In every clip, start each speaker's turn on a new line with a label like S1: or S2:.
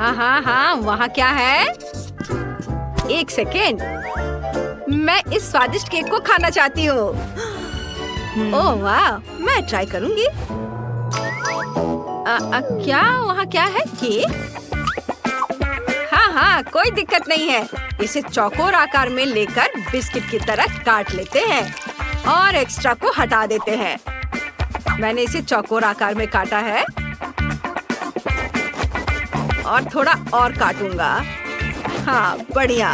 S1: हाँ हाँ हाँ, वहाँ क्या है? एक सेकेंड, मैं इस स्वादिष्ट केक को खाना चाहती हूँ। ओह वाह, मैं ट्राई करूँगी। क्या वहाँ क्या है? केक? हाँ हाँ, कोई दिक्कत नहीं है। इसे चौकोर आकार में लेकर बिस्किट की तरह काट लेते हैं और एक्स्ट्रा को हटा देते हैं। मैंने इसे चौकोर आकार में काटा है और थोड़ा और काटूंगा। हाँ, बढ़िया।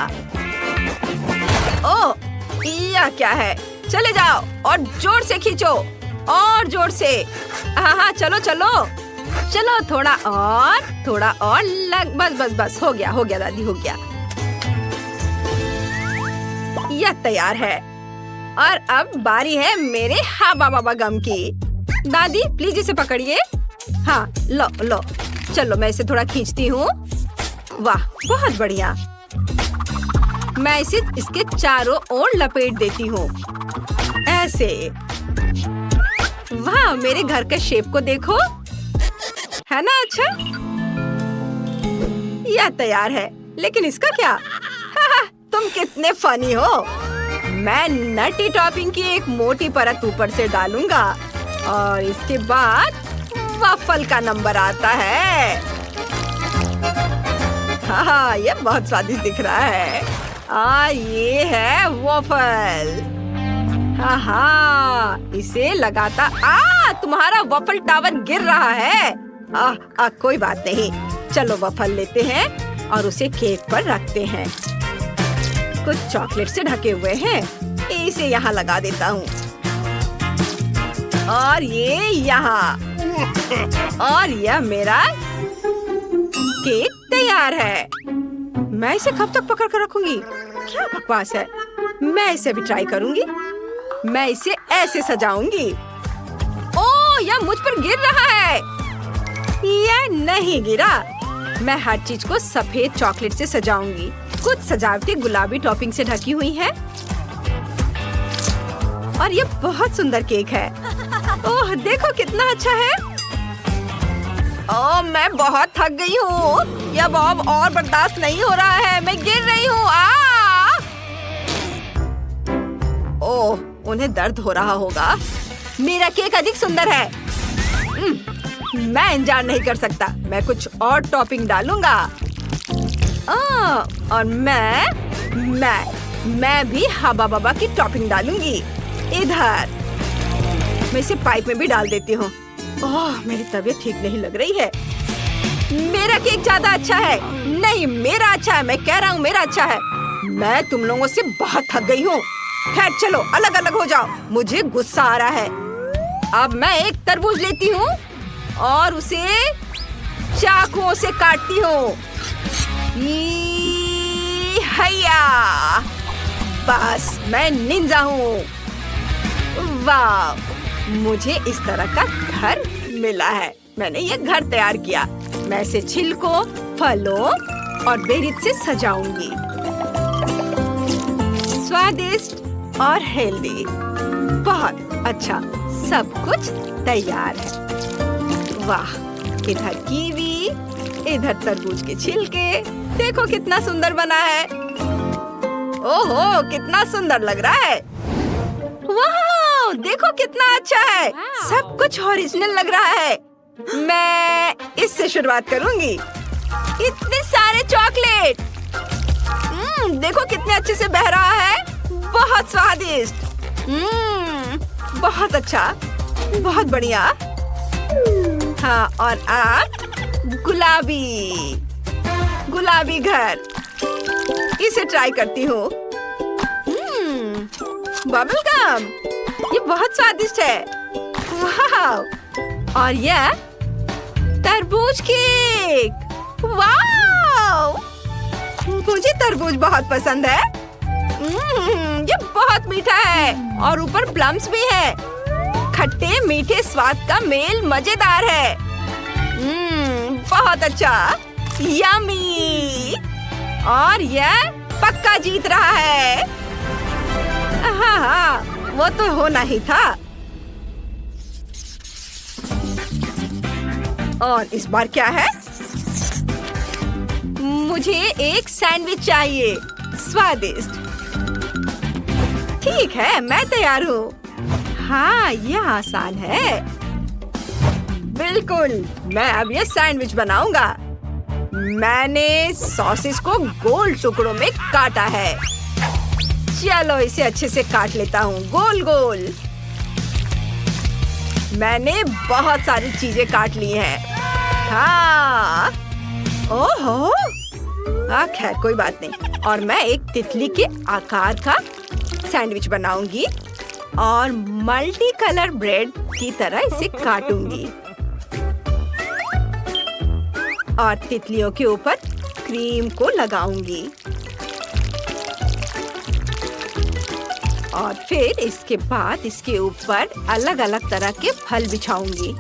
S1: ओह, यह क्या है? चले जाओ और जोर से खींचो, और जोर से। हाँ हाँ, चलो चलो चलो, थोड़ा और लग, बस बस बस, हो गया दादी, हो गया। यह तैयार है और अब बारी है मेरे हाबा बाबा गम की। दादी प्लीज इसे पकड़िए। हाँ, लो, चलो मैं इसे थोड़ा खींचती हूँ। वाह, बहुत बढ़िया। मैं इसे इसके चारों ओर लपेट देती हूँ, ऐसे। वाह, मेरे घर के शेप को देखो, है ना अच्छा? यह तैयार है, लेकिन इसका क्या? हाँ, तुम कितने फनी हो। मैं नटी टॉपिंग की एक मोटी परत ऊपर से डालूंगा और इसके बाद वफल का नंबर आता है। हाँ, ये बहुत स्वादिष्ट दिख रहा है। ये है वफल। हाँ, इसे लगाता। तुम्हारा वफल टावर गिर रहा है। कोई बात नहीं, चलो वफल लेते हैं और उसे केक पर रखते हैं। कुछ चॉकलेट से ढके हुए हैं, इसे यहाँ लगा देता हूँ और ये यहाँ, और यह मेरा केक तैयार है। मैं इसे कब तक पकड़ कर रखूंगी? क्या बकवास है। मैं इसे भी ट्राई करूंगी। मैं इसे ऐसे सजाऊंगी। ओह, यह मुझ पर गिर रहा है। यह नहीं गिरा। मैं हर चीज को सफेद चॉकलेट से सजाऊंगी। कुछ सजावटी गुलाबी टॉपिंग से ढकी हुई है और ये बहुत सुंदर केक है। ओह, देखो कितना अच्छा है। ओह, मैं बहुत थक गई हूँ। यह बॉब और बर्दाश्त नहीं हो रहा है। मैं गिर रही हूँ। ओह, उन्हें दर्द हो रहा होगा। मेरा केक अधिक सुंदर है। मैं इंतजार नहीं कर सकता। मैं कुछ और टॉपिंग डालूंगा। और मैं भी हाबा बाबा की टॉपिंग डालूंगी। इधर मैं इसे पाइप में भी डाल देती हूँ। ओह, मेरी तबीयत ठीक नहीं लग रही है। मेरा केक ज्यादा अच्छा है। नहीं, मेरा अच्छा है। मैं कह रहा हूँ मेरा अच्छा है। मैं तुम लोगों से बहुत थक गई हूँ। खैर चलो, अलग अलग हो जाओ। मुझे गुस्सा आ रहा है। अब मैं एक तरबूज लेती हूँ और उसे चाकुओं से काटती हूँ। हैया, बस मैं निंजा हूँ। वाह, मुझे इस तरह का घर मिला है। मैंने ये घर तैयार किया। मैं इसे छिलकों, फलों और बेरीज से सजाऊंगी। स्वादिष्ट और हेल्दी, बहुत अच्छा। सब कुछ तैयार है। वाह, इधर कीवी, इधर तरबूज के छिलके। देखो कितना सुंदर बना है। ओहो, कितना सुंदर लग रहा है। वाह, देखो कितना अच्छा है। सब कुछ ओरिजिनल लग रहा है। मैं इससे शुरुआत करूंगी। इतने सारे चॉकलेट। देखो कितने अच्छे से बह रहा है। बहुत स्वादिष्ट। बहुत अच्छा, बहुत बढ़िया। हाँ, और अब गुलाबी घर। इसे ट्राई करती हूँ। बबल गम, ये बहुत स्वादिष्ट है। वाह, और यह तरबूज केक। वाह, मुझे तरबूज बहुत पसंद है। ये बहुत मीठा है और ऊपर प्लम्स भी है। खट्टे मीठे स्वाद का मेल मजेदार है। बहुत अच्छा, यम्मी। और यह पक्का जीत रहा है। हाँ, वो तो होना ही था। और इस बार क्या है? मुझे एक सैंडविच चाहिए, स्वादिष्ट। ठीक है, मैं तैयार हूँ। हाँ, यह आसान है। बिल्कुल, मैं अब ये सैंडविच बनाऊंगा। मैंने सॉसेस को गोल टुकड़ों में काटा है। चलो इसे अच्छे से काट लेता हूँ, गोल गोल। मैंने बहुत सारी चीजें काट ली हैं। हाँ, ओहो, खैर कोई बात नहीं। और मैं एक तितली के आकार का सैंडविच बनाऊंगी और मल्टी कलर ब्रेड की तरह इसे काटूंगी और तितलियों के ऊपर क्रीम को लगाऊंगी और फिर इसके बाद इसके ऊपर अलग अलग तरह के फल बिछाऊंगी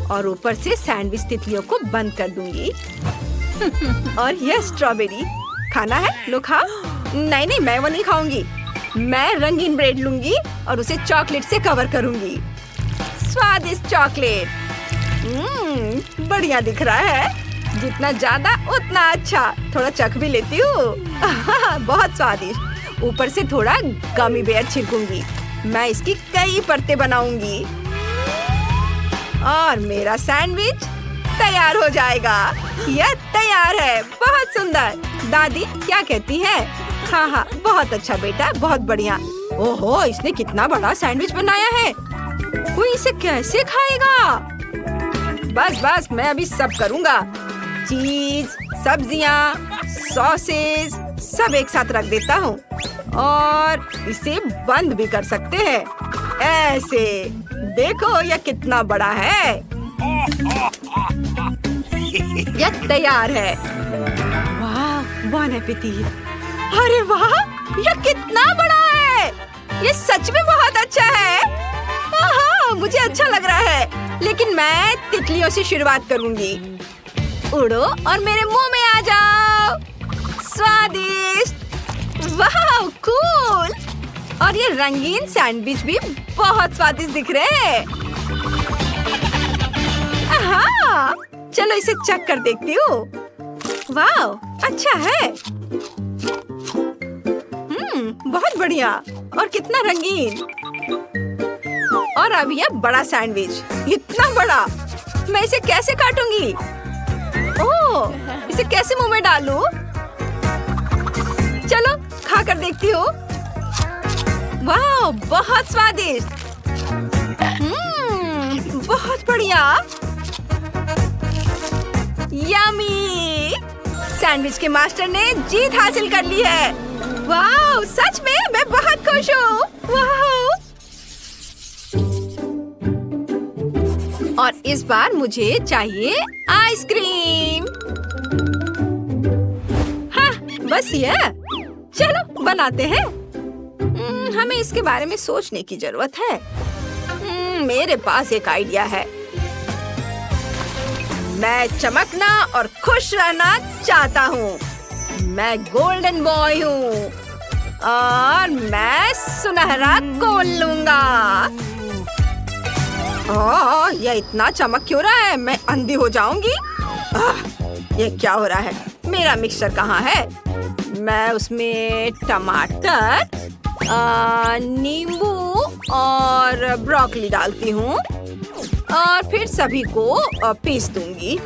S1: और ऊपर से सैंडविच तितलियों को बंद कर दूंगी। और यह स्ट्रॉबेरी खाना है? लो खाओ। नहीं नहीं, मैं वो नहीं खाऊंगी। मैं रंगीन ब्रेड लूंगी और उसे चॉकलेट से कवर करूंगी। स्वादिष्ट चॉकलेट। बढ़िया दिख रहा है। जितना ज्यादा उतना अच्छा। थोड़ा चख भी लेती हूँ। बहुत स्वादिष्ट। ऊपर से थोड़ा गमी बेयर छिड़कूंगी। मैं इसकी कई परतें बनाऊंगी और मेरा सैंडविच तैयार हो जाएगा। यह तैयार है। बहुत सुंदर। दादी क्या कहती है? हाँ हाँ, बहुत अच्छा बेटा, बहुत बढ़िया। ओहो, इसने कितना बड़ा सैंडविच बनाया है। कोई इसे कैसे खाएगा? बस बस, मैं अभी सब करूँगा। चीज, सब्जियाँ, सॉसेस सब एक साथ रख देता हूँ और इसे बंद भी कर सकते हैं। ऐसे देखो, यह कितना बड़ा है। यह तैयार है। वाह, बॉन एपेटीट। अरे वाह, यह कितना बड़ा है। यह सच में बहुत अच्छा है। हाँ, मुझे अच्छा लग रहा है। लेकिन मैं तितलियों से शुरुआत करूंगी। उड़ो और मेरे मुंह में आ जाओ। स्वादिष्ट। वाह, कूल। और ये रंगीन सैंडविच भी बहुत स्वादिष्ट दिख रहे हैं। हाँ, चलो इसे चख कर देखती हूँ। वाह, अच्छा है। बहुत बढ़िया और कितना रंगीन। और अब यह बड़ा सैंडविच, इतना बड़ा। मैं इसे कैसे काटूंगी? ओह, इसे कैसे मुंह में डालूं? चलो खा कर देखती हूँ। वाह, बहुत स्वादिष्ट। बहुत बढ़िया। यम्मी। सैंडविच के मास्टर ने जीत हासिल कर ली है। वाह, सच में मैं बहुत खुश हूँ। वाह। और इस बार मुझे चाहिए आइसक्रीम। हाँ, बस ये। चलो बनाते हैं। हमें इसके बारे में सोचने की जरूरत है। मेरे पास एक आइडिया है। मैं चमकना और खुश रहना चाहता हूँ। मैं गोल्डन बॉय हूँ और मैं सुनहरा कोन लूंगा। ओह, ये इतना चमक क्यों रहा है? मैं अंधी हो जाऊंगी। ये क्या हो रहा है? मेरा मिक्सचर कहाँ है? मैं उसमें टमाटर, नींबू और ब्रोकली डालती हूँ और फिर सभी को पीस दूंगी।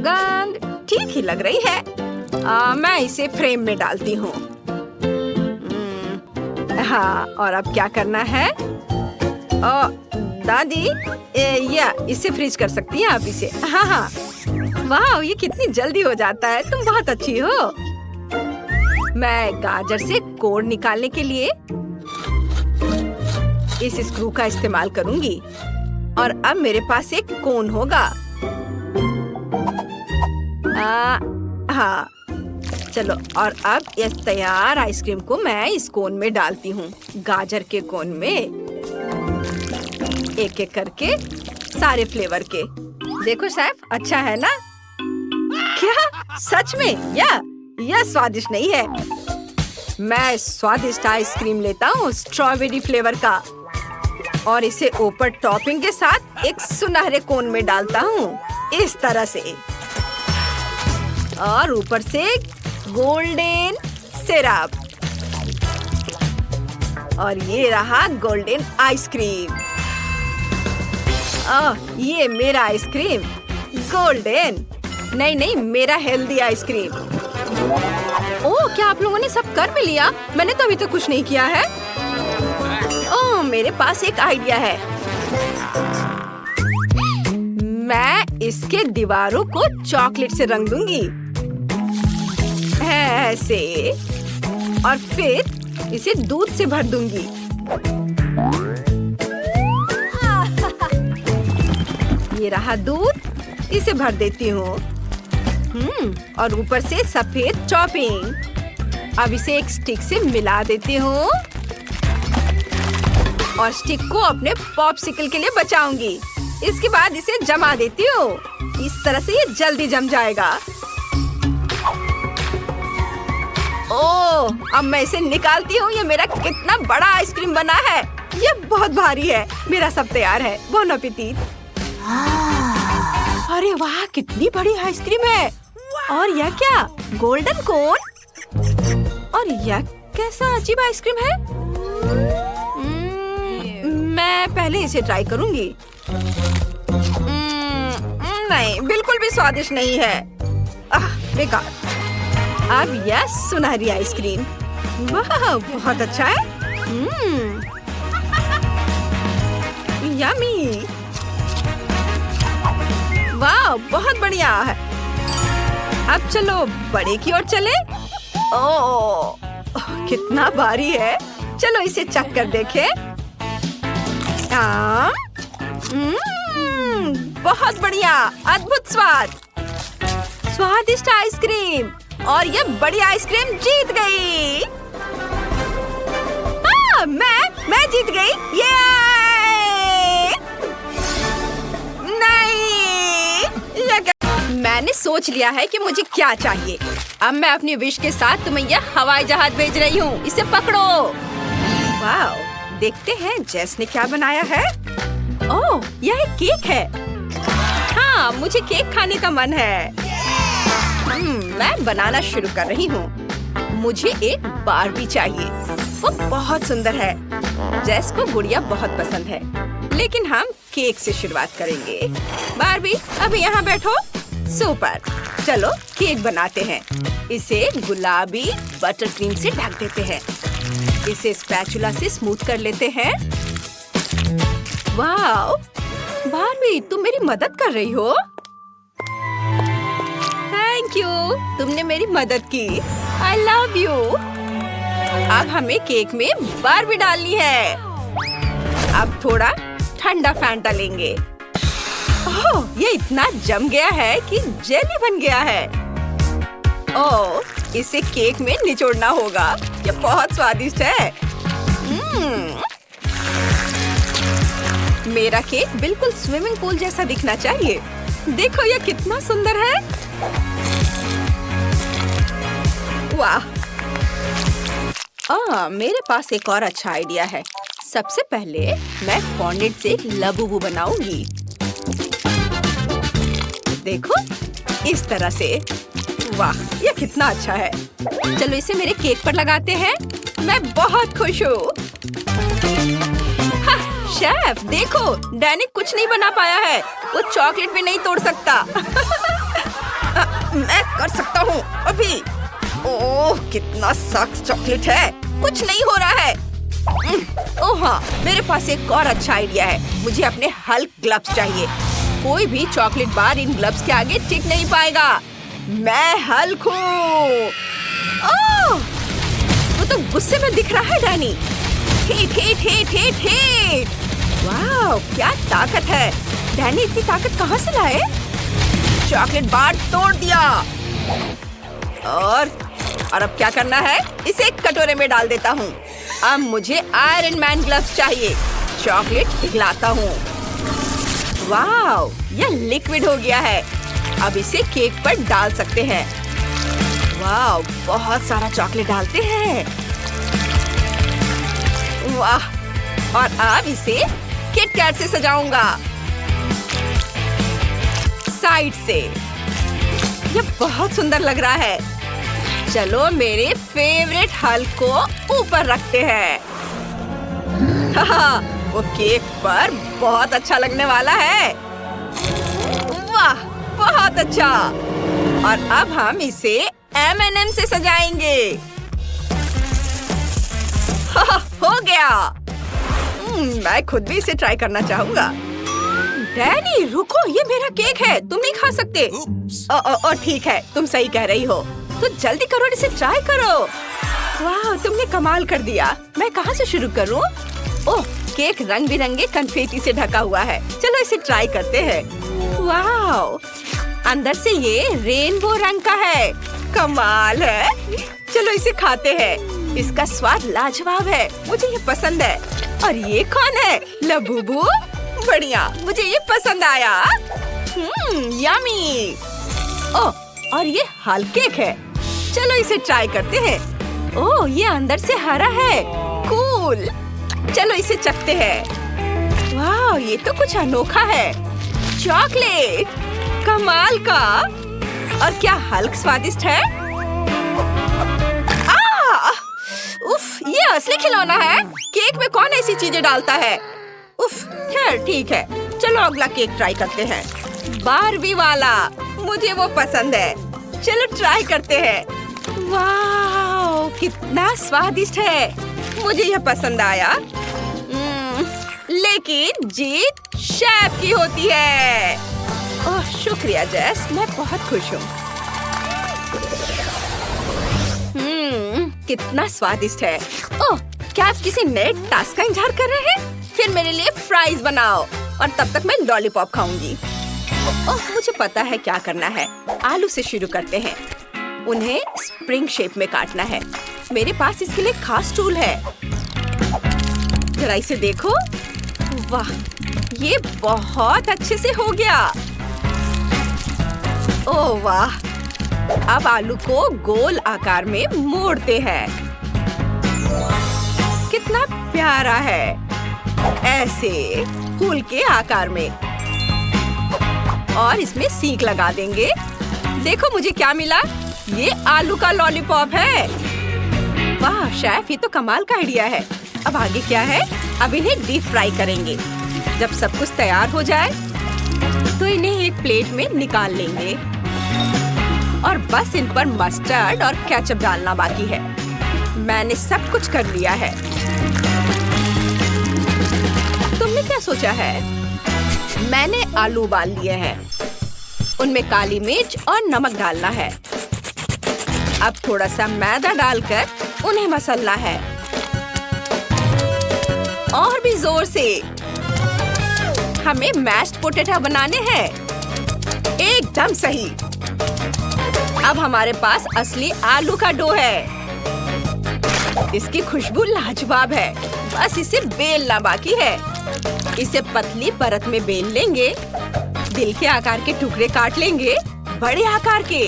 S1: गंध ठीक ही लग रही है। मैं इसे फ्रेम में डालती हूँ। हाँ, और अब क्या करना है? दादी, या इसे फ्रीज कर सकती हैं आप इसे? हाँ हाँ। वाह, ये कितनी जल्दी हो जाता है। तुम बहुत अच्छी हो। मैं गाजर से कोर निकालने के लिए इस स्क्रू का इस्तेमाल करूंगी और अब मेरे पास एक कोन होगा। हाँ, चलो। और अब इस तैयार आइसक्रीम को मैं इस कोन में डालती हूँ। गाजर के कोन में एक एक करके सारे फ्लेवर के। देखो शेफ, अच्छा है ना? क्या सच में? यह स्वादिष्ट नहीं है। मैं स्वादिष्ट आइसक्रीम लेता हूँ स्ट्रॉबेरी फ्लेवर का और इसे ऊपर टॉपिंग के साथ एक सुनहरे कोन में डालता हूँ, इस तरह से। और ऊपर से गोल्डन सिरप। और ये रहा गोल्डन आइसक्रीम। ये मेरा आइसक्रीम गोल्डन। नहीं, मेरा हेल्दी आइसक्रीम। ओह, क्या आप लोगों ने सब कर भी लिया? मैंने तो अभी तक कुछ नहीं किया है। ओह, मेरे पास एक आइडिया है। मैं इसके दीवारों को चॉकलेट से रंग दूंगी, ऐसे। और फिर इसे दूध से भर दूंगी। ये रहा दूध, इसे भर देती हूँ। और ऊपर से सफेद टॉपिंग। अब इसे एक स्टिक से मिला देती हूँ और स्टिक को अपने पॉप्सिकल के लिए बचाऊंगी। इसके बाद इसे जमा देती हूँ। इस तरह से ये जल्दी जम जाएगा। ओह, अब मैं इसे निकालती हूँ। ये मेरा कितना बड़ा आइसक्रीम बना है। ये बहुत भारी है। मेरा सब तैयार है। Bone appétit. अरे वाह, कितनी बड़ी आइसक्रीम है। और यह क्या, गोल्डन कोन? और यह कैसा अजीब आइसक्रीम है। मैं पहले इसे ट्राई करूंगी। नहीं, बिल्कुल भी स्वादिष्ट नहीं है। बेकार। अब यह सुनहरी आइसक्रीम। वाह, बहुत अच्छा है। यम्मी। वाह, बहुत बढ़िया है। अब चलो बड़े की ओर चले। ओह, कितना भारी है। चलो इसे चख कर देखें। बहुत बढ़िया, अद्भुत स्वाद। स्वादिष्ट आइसक्रीम। और ये बड़ी आइसक्रीम जीत गई। मैं जीत गई। ये नहीं, ये क्या? मैंने सोच लिया है कि मुझे क्या चाहिए। अब मैं अपनी विश के साथ तुम्हें यह हवाई जहाज भेज रही हूँ। इसे पकड़ो। वाह, देखते हैं जेस ने क्या बनाया है। ओह, यह एक केक है। हाँ, मुझे केक खाने का मन है। मैं बनाना शुरू कर रही हूँ। मुझे एक बार्बी चाहिए। वो बहुत सुंदर है। जेस को गुड़िया बहुत पसंद है। लेकिन हम केक से शुरुआत करेंगे। बार्बी, अभी यहाँ बैठो। सुपर। चलो केक बनाते हैं। इसे गुलाबी बटर क्रीम से ढक देते हैं। इसे स्पैचुला से स्मूथ कर लेते हैं। वाह, बार्बी, तुम मेरी मदद कर रही हो। थैंक यू, तुमने मेरी मदद की। I love you। अब हमें केक में बार्बी डालनी है। अब थोड़ा ठंडा फैंटा लेंगे। ओह, ये इतना जम गया है कि जेली बन गया है। ओह, इसे केक में निचोड़ना होगा। ये बहुत स्वादिष्ट है। मेरा केक बिल्कुल स्विमिंग पूल जैसा दिखना चाहिए। देखो ये कितना सुंदर है। वाह। मेरे पास एक और अच्छा आइडिया है। सबसे पहले मैं फॉन्डेंट से लबूबू बनाऊंगी। देखो, इस तरह से। वाह, ये कितना अच्छा है। चलो इसे मेरे केक पर लगाते हैं। मैं बहुत खुश हूँ। शेफ, देखो, डैनी कुछ नहीं बना पाया है। वो चॉकलेट भी नहीं तोड़ सकता। मैं कर सकता हूँ अभी। ओह, कितना सख्त चॉकलेट है। कुछ नहीं हो रहा है। ओह हाँ, मेरे पास एक और अच्छा आइडिया है। मुझे अपने हल्क ग्लव्स चाहिए। कोई भी चॉकलेट बार इन ग्लव्स के आगे टिक नहीं पाएगा। मैं हल्क हूँ। ओह, वो तो गुस्से में दिख रहा है Danny. Hit hit hit hit hit. वाह, क्या ताकत है। डैनी इतनी ताकत कहाँ से लाए? चॉकलेट बार तोड़ दिया। और अब क्या करना है? इसे एक कटोरे में डाल देता हूँ। अब मुझे आयरन मैन ग्लव्स चाहिए। चॉकलेट पिघलाता हूँ। वाह, यह लिक्विड हो गया है। अब इसे केक पर डाल सकते हैं। वाह, बहुत सारा चॉकलेट डालते हैं। वाह! और अब इसे किट कैट से सजाऊंगा साइड से। ये बहुत सुंदर लग रहा है। चलो मेरे फेवरेट हल्क को ऊपर रखते हैं। वो केक पर बहुत अच्छा लगने वाला है। वाह, बहुत अच्छा। और अब हम इसे M&M से सजाएंगे। हो गया। मैं खुद भी इसे ट्राई करना चाहूंगा। डैनी रुको, ये मेरा केक है, तुम नहीं खा सकते। ठीक है, तुम सही कह रही हो। तो जल्दी करो, इसे ट्राई करो। वाह, तुमने कमाल कर दिया। मैं कहाँ से शुरू करूँ? ओह, केक रंग बिरंगे कन्फेटी से ढका हुआ है। चलो इसे ट्राई करते हैं। वाह, अंदर से ये रेनबो रंग का है। कमाल है। चलो इसे खाते हैं। इसका स्वाद लाजवाब है, मुझे ये पसंद है। और ये कौन है? लबूबू, बढ़िया, मुझे ये पसंद आया। यम्मी। ओह, और ये हल केक है। चलो इसे ट्राई करते हैं। ओह, ये अंदर से हरा है। कूल। चलो इसे चखते हैं। वाह, ये तो कुछ अनोखा है। चॉकलेट, कमाल का। और क्या हल्क स्वादिष्ट है? उफ, ये असली खिलौना है। केक में कौन ऐसी चीजें डालता है? उफ, खैर ठीक है। चलो अगला केक ट्राई करते हैं। बारबी वाला, मुझे वो पसंद है। चलो ट्राई करते हैं। वाह, कितना स्वादिष्ट है। मुझे यह पसंद आया। लेकिन जीत शेफ की होती है। ओह, शुक्रिया जेस, मैं बहुत खुश हूँ। कितना स्वादिष्ट है। ओह, क्या आप किसी नए टास्क का इंतजार कर रहे हैं? फिर मेरे लिए फ्राइज बनाओ और तब तक मैं लॉलीपॉप खाऊंगी। ओह, मुझे पता है क्या करना है। आलू से शुरू करते हैं। उन्हें स्प्रिंग शेप में काटना है। मेरे पास इसके लिए खास टूल है। जरा इसे देखो। वाह, ये बहुत अच्छे से हो गया। ओह वाह, अब आलू को गोल आकार में मोड़ते हैं। कितना प्यारा है। ऐसे फूल के आकार में। और इसमें सीक लगा देंगे। देखो मुझे क्या मिला। ये आलू का लॉलीपॉप है। वाह शेफ, ये तो कमाल का आइडिया है। अब आगे क्या है? अब इन्हें डीप फ्राई करेंगे। जब सब कुछ तैयार हो जाए तो इन्हें एक प्लेट में निकाल लेंगे। और बस इन पर मस्टर्ड और केचप डालना बाकी है। मैंने सब कुछ कर लिया है। तुमने क्या सोचा है? मैंने आलू उबाल लिए हैं। उनमें काली मिर्च और नमक डालना है। अब थोड़ा सा मैदा डालकर उन्हें मसलना है। और भी जोर से। हमें मैश्ड पोटैटो बनाने हैं। एकदम सही। अब हमारे पास असली आलू का डो है। इसकी खुशबू लाजवाब है। बस इसे बेलना बाकी है। इसे पतली परत में बेल लेंगे। दिल के आकार के टुकड़े काट लेंगे, बड़े आकार के।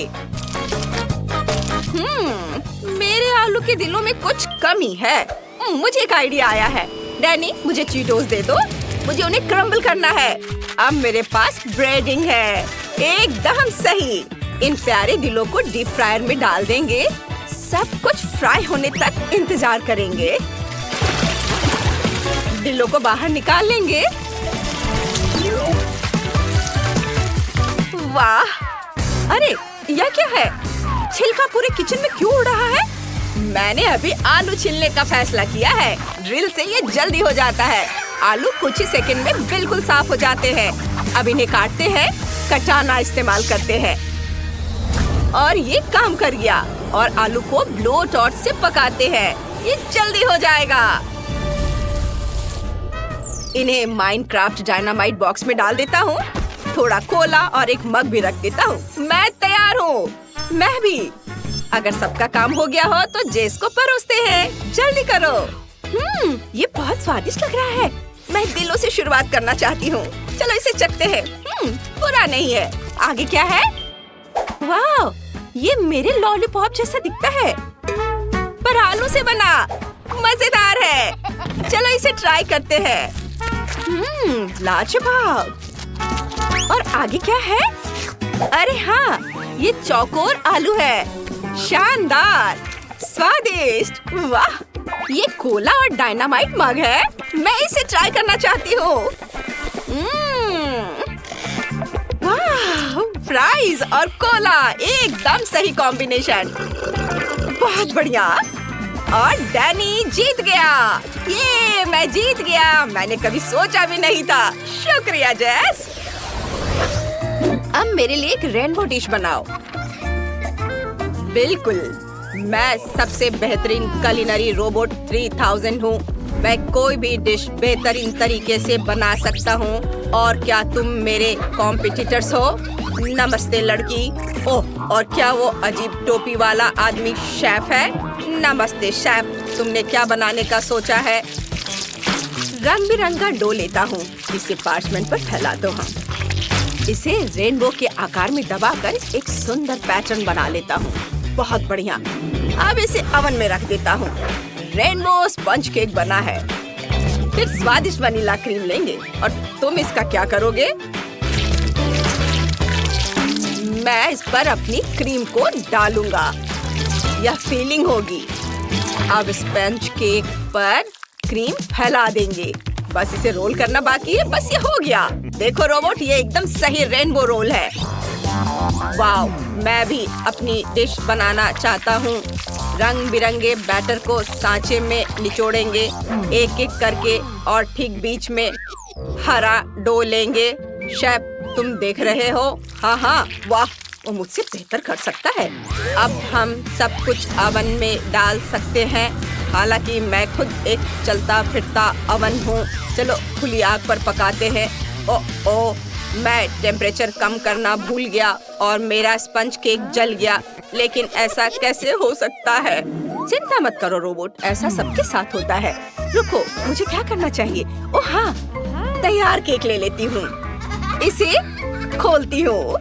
S1: मेरे आलू के दिलों में कुछ कमी है। मुझे एक आइडिया आया है। डैनी, मुझे चीटोस दे दो। मुझे उन्हें क्रम्बल करना है। अब मेरे पास ब्रेडिंग है। एकदम सही। इन प्यारे दिलों को डीप फ्रायर में डाल देंगे। सब कुछ फ्राई होने तक इंतजार करेंगे। दिलों को बाहर निकाल लेंगे। वाह! अरे यह क्या है? छिलका पूरे किचन में क्यों उड़ रहा है? मैंने अभी आलू छीलने का फैसला किया है। ड्रिल से ये जल्दी हो जाता है। आलू कुछ ही सेकंड में बिल्कुल साफ हो जाते हैं। अब इन्हें काटते हैं। कटाना इस्तेमाल करते हैं। और ये काम कर गया। और आलू को ब्लो टॉर्च से पकाते हैं। ये जल्दी हो जाएगा। इन्हें माइनक्राफ्ट डायनामाइट बॉक्स में डाल देता हूँ। थोड़ा कोला और एक मग भी रख देता हूँ। मैं तैयार हूँ। मैं भी। अगर सबका काम हो गया हो तो जेस को परोसते हैं। जल्दी करो। ये बहुत स्वादिष्ट लग रहा है। मैं दिलों से शुरुआत करना चाहती हूँ। चलो इसे चखते हैं। बुरा नहीं है। आगे क्या है? वाह, ये मेरे लॉलीपॉप जैसा दिखता है, पर आलू से बना। मजेदार है। चलो इसे ट्राई करते हैं। लाजवाब। और आगे क्या है? अरे हाँ, ये चौकोर आलू है। शानदार, स्वादिष्ट। वाह, ये कोला और डायनामाइट मग है। मैं इसे ट्राई करना चाहती हूँ। वाह, फ्राइज और कोला एकदम सही कॉम्बिनेशन। बहुत बढ़िया। और डैनी जीत गया। ये मैं जीत गया। मैंने कभी सोचा भी नहीं था। शुक्रिया जेस। अब मेरे लिए एक रेनबो डिश बनाओ। बिल्कुल, मैं सबसे बेहतरीन कुलिनरी रोबोट 3000 हूँ। मैं कोई भी डिश बेहतरीन तरीके से बना सकता हूँ। और क्या तुम मेरे कॉम्पिटिटर्स हो? नमस्ते लड़की। ओह, और क्या वो अजीब टोपी वाला आदमी शेफ है? नमस्ते शेफ, तुमने क्या बनाने का सोचा है? रंग बिरंगा डो लेता हूँ। इसे पार्चमेंट पर फैला दो। हम इसे रेनबो के आकार में दबाकर एक सुंदर पैटर्न बना लेता हूँ। बहुत बढ़िया। अब इसे ओवन में रख देता हूँ। रेनबो स्पंज केक बना है। फिर स्वादिष्ट वनीला क्रीम लेंगे। और तुम इसका क्या करोगे? मैं इस पर अपनी क्रीम को डालूंगा। यह फीलिंग होगी। अब स्पंज केक पर क्रीम फैला देंगे। बस इसे रोल करना बाकी है। बस ये हो गया। देखो रोबोट, ये एकदम सही रेनबो रोल है। वाव, मैं भी अपनी डिश बनाना चाहता हूँ। रंग बिरंगे बैटर को सांचे में निचोड़ेंगे एक एक करके और ठीक बीच में हरा डो लेंगे। शेफ, तुम देख रहे हो? हाँ, वाह, वो मुझसे बेहतर कर सकता है। अब हम सब कुछ ओवन में डाल सकते हैं। हालांकि मैं खुद एक चलता फिरता ओवन हूँ। चलो खुली आग पर पकाते हैं। ओह, मैं टेम्परेचर कम करना भूल गया और मेरा स्पंज केक जल गया। लेकिन ऐसा कैसे हो सकता है? चिंता मत करो रोबोट, ऐसा सबके साथ होता है। रुको, मुझे क्या करना चाहिए? ओह हाँ, तैयार केक ले लेती हूँ। इसे खोलती हूँ।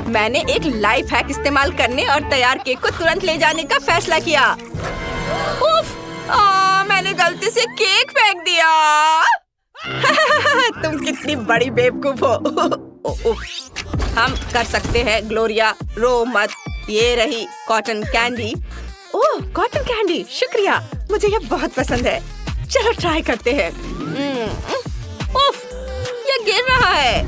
S1: मैंने एक लाइफ हैक इस्तेमाल करने और तैयार केक को तुरंत ले जाने का फैसला किया। उफ, मैंने गलती से केक फेंक दिया। तुम कितनी बड़ी बेवकूफ हो। हम कर सकते हैं ग्लोरिया, रो मत। ये रही कॉटन कैंडी। ओह, कॉटन कैंडी, शुक्रिया, मुझे ये बहुत पसंद है। चलो ट्राई करते हैं। उफ, ये गिर रहा है।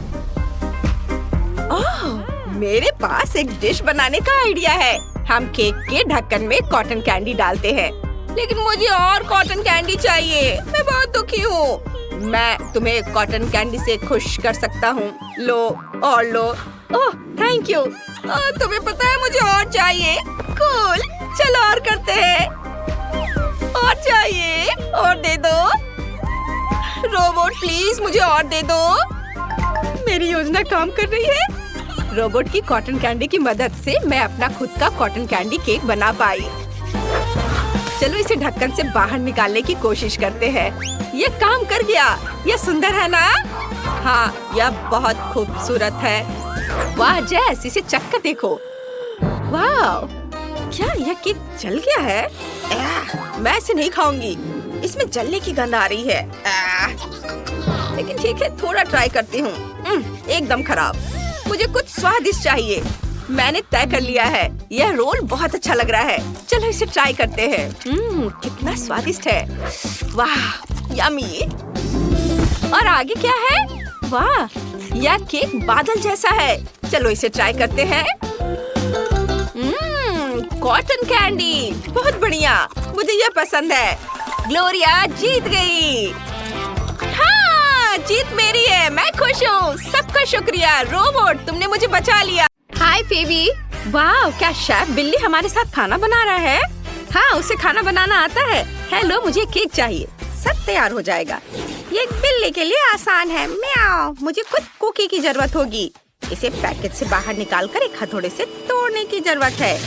S1: ओह, मेरे पास एक डिश बनाने का आइडिया है। हम केक के ढक्कन में कॉटन कैंडी डालते हैं। लेकिन मुझे और कॉटन कैंडी चाहिए। मैं बहुत दुखी हूँ। मैं तुम्हें कॉटन कैंडी से खुश कर सकता हूँ। लो और लो। ओह, थैंक यू। तुम्हें पता है मुझे और चाहिए। कूल, चलो और करते हैं। और चाहिए, और दे दो। रोबोट प्लीज मुझे और दे दो। मेरी योजना काम कर रही है। रोबोट की कॉटन कैंडी की मदद से मैं अपना खुद का कॉटन कैंडी केक बना पाई। चलो इसे ढक्कन से बाहर निकालने की कोशिश करते हैं। ये काम कर गया। ये सुंदर है ना? हाँ, यह बहुत खूबसूरत है। वाह जैस, इसे चक्कर देखो। वाह, क्या यह केक जल गया है? मैं इसे नहीं खाऊंगी। इसमें जलने की गंध आ रही है। लेकिन ठीक है, थोड़ा ट्राई करती हूँ। एकदम खराब। मुझे कुछ स्वादिष्ट चाहिए। मैंने तय कर लिया है। यह रोल बहुत अच्छा लग रहा है। चलो इसे ट्राई करते हैं। कितना स्वादिष्ट है। वाह, यम्मी। और आगे क्या है? वाह, यह केक बादल जैसा है। चलो इसे ट्राई करते हैं। कॉटन कैंडी, बहुत बढ़िया, मुझे यह पसंद है। ग्लोरिया जीत गई। हाँ, जीत मेरी है। मैं खुश हूँ। सबका शुक्रिया रोबोट, तुमने मुझे बचा लिया। हाय फेवी। वाह, क्या शेफ बिल्ली हमारे साथ खाना बना रहा है? हाँ, उसे खाना बनाना आता है। हेलो, मुझे केक चाहिए। सब तैयार हो जाएगा। ये बिल्ली के लिए आसान है। म्याऊ, मुझे कुछ कुकी की जरूरत होगी। इसे पैकेट से बाहर निकालकर एक हथौड़े से तोड़ने की जरूरत है।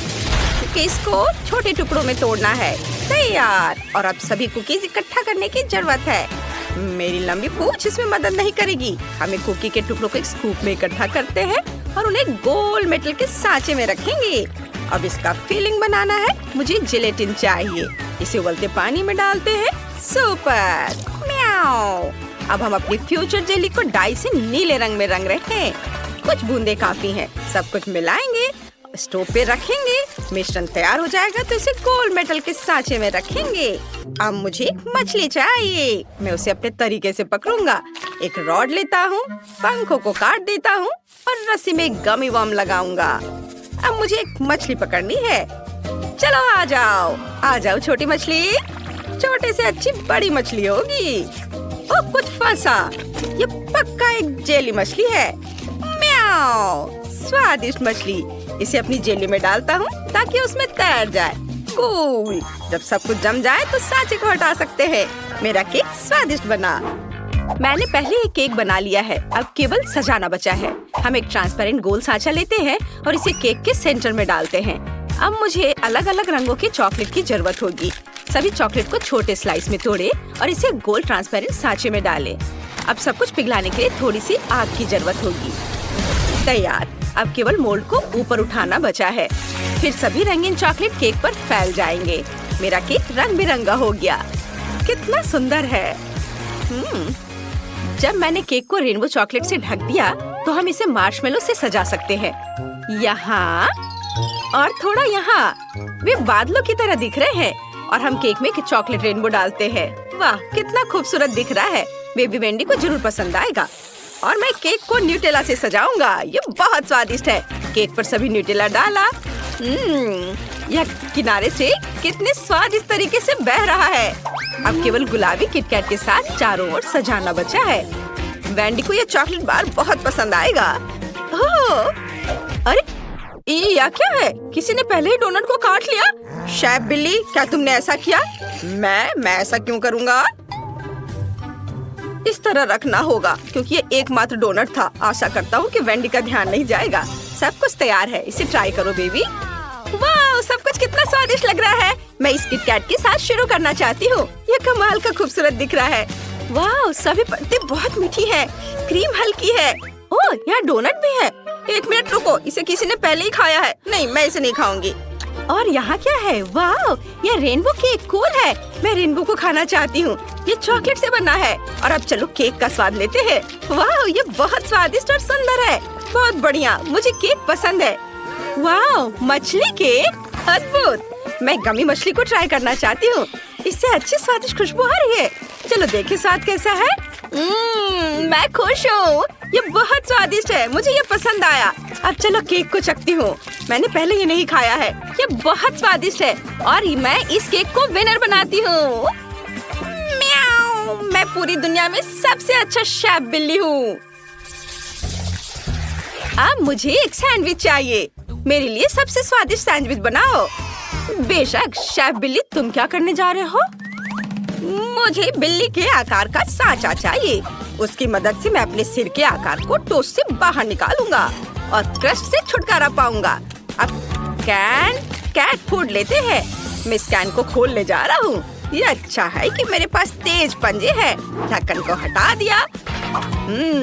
S1: कुकीज को छोटे टुकड़ों में तोड़ना है। तैयार। और अब सभी कुकीज इकट्ठा करने की जरूरत है। मेरी लंबी पूंछ इसमें मदद नहीं करेगी। हमें कुकी के टुकड़ों को एक स्कूप में इकट्ठा करते हैं और उन्हें गोल मेटल के सांचे में रखेंगे। अब इसका फीलिंग बनाना है। मुझे जिलेटिन चाहिए। इसे उबलते पानी में डालते हैं। सुपर, म्याऊ। अब हम अपनी फ्यूचर जेली को डाई से नीले रंग में रंग रहे हैं। कुछ बूंदे काफी हैं। सब कुछ मिलाएंगे, स्टोव पे रखेंगे। मिश्रण तैयार हो जाएगा तो इसे गोल्ड मेटल के सांचे में रखेंगे। अब मुझे एक मछली चाहिए। मैं उसे अपने तरीके से पकड़ूंगा। एक रॉड लेता हूँ, पंखों को काट देता हूँ और रस्सी में एक गमी वर्म लगाऊंगा। अब मुझे एक मछली पकड़नी है। चलो आ जाओ छोटी मछली। छोटे से अच्छी बड़ी मछली होगी। ओ कुछ फंसा। ये पक्का एक जेली मछली है। म्याऊ, स्वादिष्ट मछली। इसे अपनी जेली में डालता हूँ ताकि उसमें तैर जाए। कूल। जब सब कुछ जम जाए तो सांचे को हटा सकते हैं। मेरा केक स्वादिष्ट बना। मैंने पहले एक केक बना लिया है। अब केवल सजाना बचा है। हम एक ट्रांसपेरेंट गोल सांचा लेते हैं और इसे केक के सेंटर में डालते हैं। अब मुझे अलग अलग रंगों के चॉकलेट की जरूरत होगी। सभी चॉकलेट को छोटे स्लाइस में तोड़े और इसे गोल ट्रांसपेरेंट सांचे में डालें। अब सब कुछ पिघलाने के लिए थोड़ी सी आग की जरूरत होगी। तैयार। अब केवल मोल्ड को ऊपर उठाना बचा है। फिर सभी रंगीन चॉकलेट केक पर फैल जाएंगे। मेरा केक रंग बिरंगा हो गया। कितना सुंदर है। जब मैंने केक को रेनबो चॉकलेट से ढक दिया तो हम इसे मार्शमेलो से सजा सकते हैं। यहाँ और थोड़ा यहाँ। वे बादलों की तरह दिख रहे हैं और हम केक में चॉकलेट रेनबो डालते हैं। वाह, कितना खूबसूरत दिख रहा है। बेबी वेंडी को जरूर पसंद आएगा। और मैं केक को न्यूटेला से सजाऊंगा। ये बहुत स्वादिष्ट है। केक पर सभी न्यूटेला डाला। यह किनारे से कितने स्वादिष्ट तरीके से बह रहा है। अब केवल गुलाबी किटकैट के साथ चारों ओर सजाना बचा है। वेंडी को यह चॉकलेट बार बहुत पसंद आएगा। अरे ये क्या है? किसी ने पहले ही डोनट को काट लिया। शेफ बिल्ली, क्या तुमने ऐसा किया? मैं ऐसा क्यों करूँगा? इस तरह रखना होगा क्योंकि ये एकमात्र डोनट था। आशा करता हूँ कि वेंडी का ध्यान नहीं जाएगा। सब कुछ तैयार है। इसे ट्राई करो बेबी। वाह, सब कुछ कितना स्वादिष्ट लग रहा है। मैं इस किटकैट के साथ शुरू करना चाहती हूँ। ये कमाल का खूबसूरत दिख रहा है। वाह, सभी परतें बहुत मीठी है। क्रीम हल्की है। ओह, यहाँ डोनट भी है। एक मिनट रुको, इसे किसी ने पहले ही खाया है। नहीं, मैं इसे नहीं खाऊंगी। और यहाँ क्या है? वाह, ये रेनबो केक कूल है। मैं रेनबो को खाना चाहती हूँ। ये चॉकलेट से बना है। और अब चलो केक का स्वाद लेते हैं। वाह, ये बहुत स्वादिष्ट और सुंदर है। बहुत बढ़िया, मुझे केक पसंद है। वाह, मछली केक, अद्भुत। मैं गमी मछली को ट्राई करना चाहती हूँ। इससे अच्छी स्वादिष्ट खुशबू आ रही है। चलो देखें स्वाद कैसा है। मैं खुश हूँ। ये बहुत स्वादिष्ट है। मुझे ये पसंद आया। अब चलो केक को चखती हूँ। मैंने पहले ये नहीं खाया है। ये बहुत स्वादिष्ट है और मैं इस केक को विनर बनाती हूँ। म्याऊ, मैं पूरी दुनिया में सबसे अच्छा शेफ बिल्ली हूँ। अब मुझे एक सैंडविच चाहिए। मेरे लिए सबसे स्वादिष्ट सैंडविच बनाओ। बेशक शेफ बिल्ली, तुम क्या करने जा रहे हो? मुझे बिल्ली के आकार का सांचा चाहिए। उसकी मदद से मैं अपने सिर के आकार को टोस्ट से बाहर निकालूंगा और क्रस्ट से छुटकारा पाऊंगा। अब कैट फूड लेते हैं। मैं इस कैन को खोल ले जा रहा हूँ। ये अच्छा है कि मेरे पास तेज पंजे हैं। ढक्कन को हटा दिया।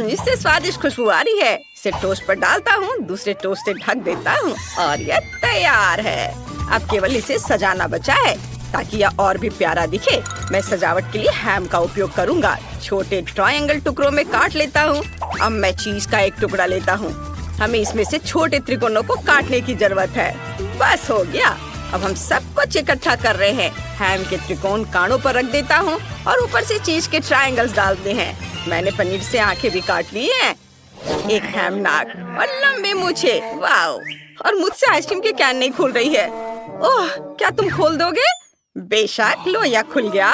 S1: इससे स्वादिष्ट खुशबू आ रही है। इसे टोस्ट पर डालता हूँ, दूसरे टोस्ट से ढक देता हूँ और ये तैयार है। अब केवल इसे सजाना बचा है ताकि यह और भी प्यारा दिखे। मैं सजावट के लिए हैम का उपयोग करूँगा। छोटे ट्रायंगल टुकड़ों में काट लेता हूँ। अब मैं चीज का एक टुकड़ा लेता हूँ। हमें इसमें से छोटे त्रिकोणों को काटने की जरूरत है। बस हो गया। अब हम सब कुछ इकट्ठा कर रहे हैं। हैम के त्रिकोण कानों पर रख देता हूँ और ऊपर से चीज के ट्रायंगल्स डालते हैं। मैंने पनीर से आंखें भी काट ली हैं। एक हैम नाक और लंबे मूछे। वाह, और मुझसे आइसक्रीम की कैन नहीं खुल रही है। ओह, क्या तुम खोल दोगे? बेशक, लो, यह खुल गया।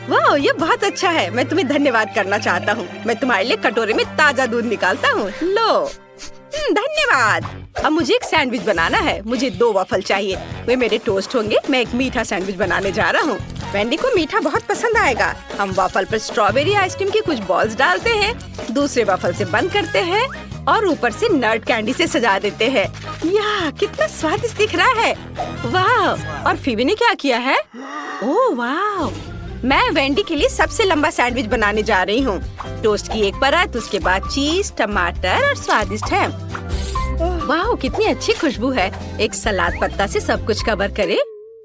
S1: वाह, ये बहुत अच्छा है। मैं तुम्हें धन्यवाद करना चाहता हूँ। मैं तुम्हारे लिए कटोरे में ताजा दूध निकालता हूँ। लो, धन्यवाद। अब मुझे एक सैंडविच बनाना है। मुझे 2 वफल चाहिए। वे मेरे टोस्ट होंगे। मैं एक मीठा सैंडविच बनाने जा रहा हूँ। वेंडी को मीठा बहुत पसंद आएगा। हम वफल पर स्ट्रॉबेरी आइसक्रीम की कुछ बॉल्स डालते हैं, दूसरे वफल से बंद करते हैं और ऊपर से नट कैंडी से सजा देते हैं। यह कितना स्वादिष्ट दिख रहा है। वाह, और फीबी ने क्या किया है? ओह वाह, मैं वेंडी के लिए सबसे लंबा सैंडविच बनाने जा रही हूँ। टोस्ट की एक परत, उसके बाद चीज, टमाटर और स्वादिष्ट हैम। वाह, कितनी अच्छी खुशबू है। एक सलाद पत्ता से सब कुछ कवर करे।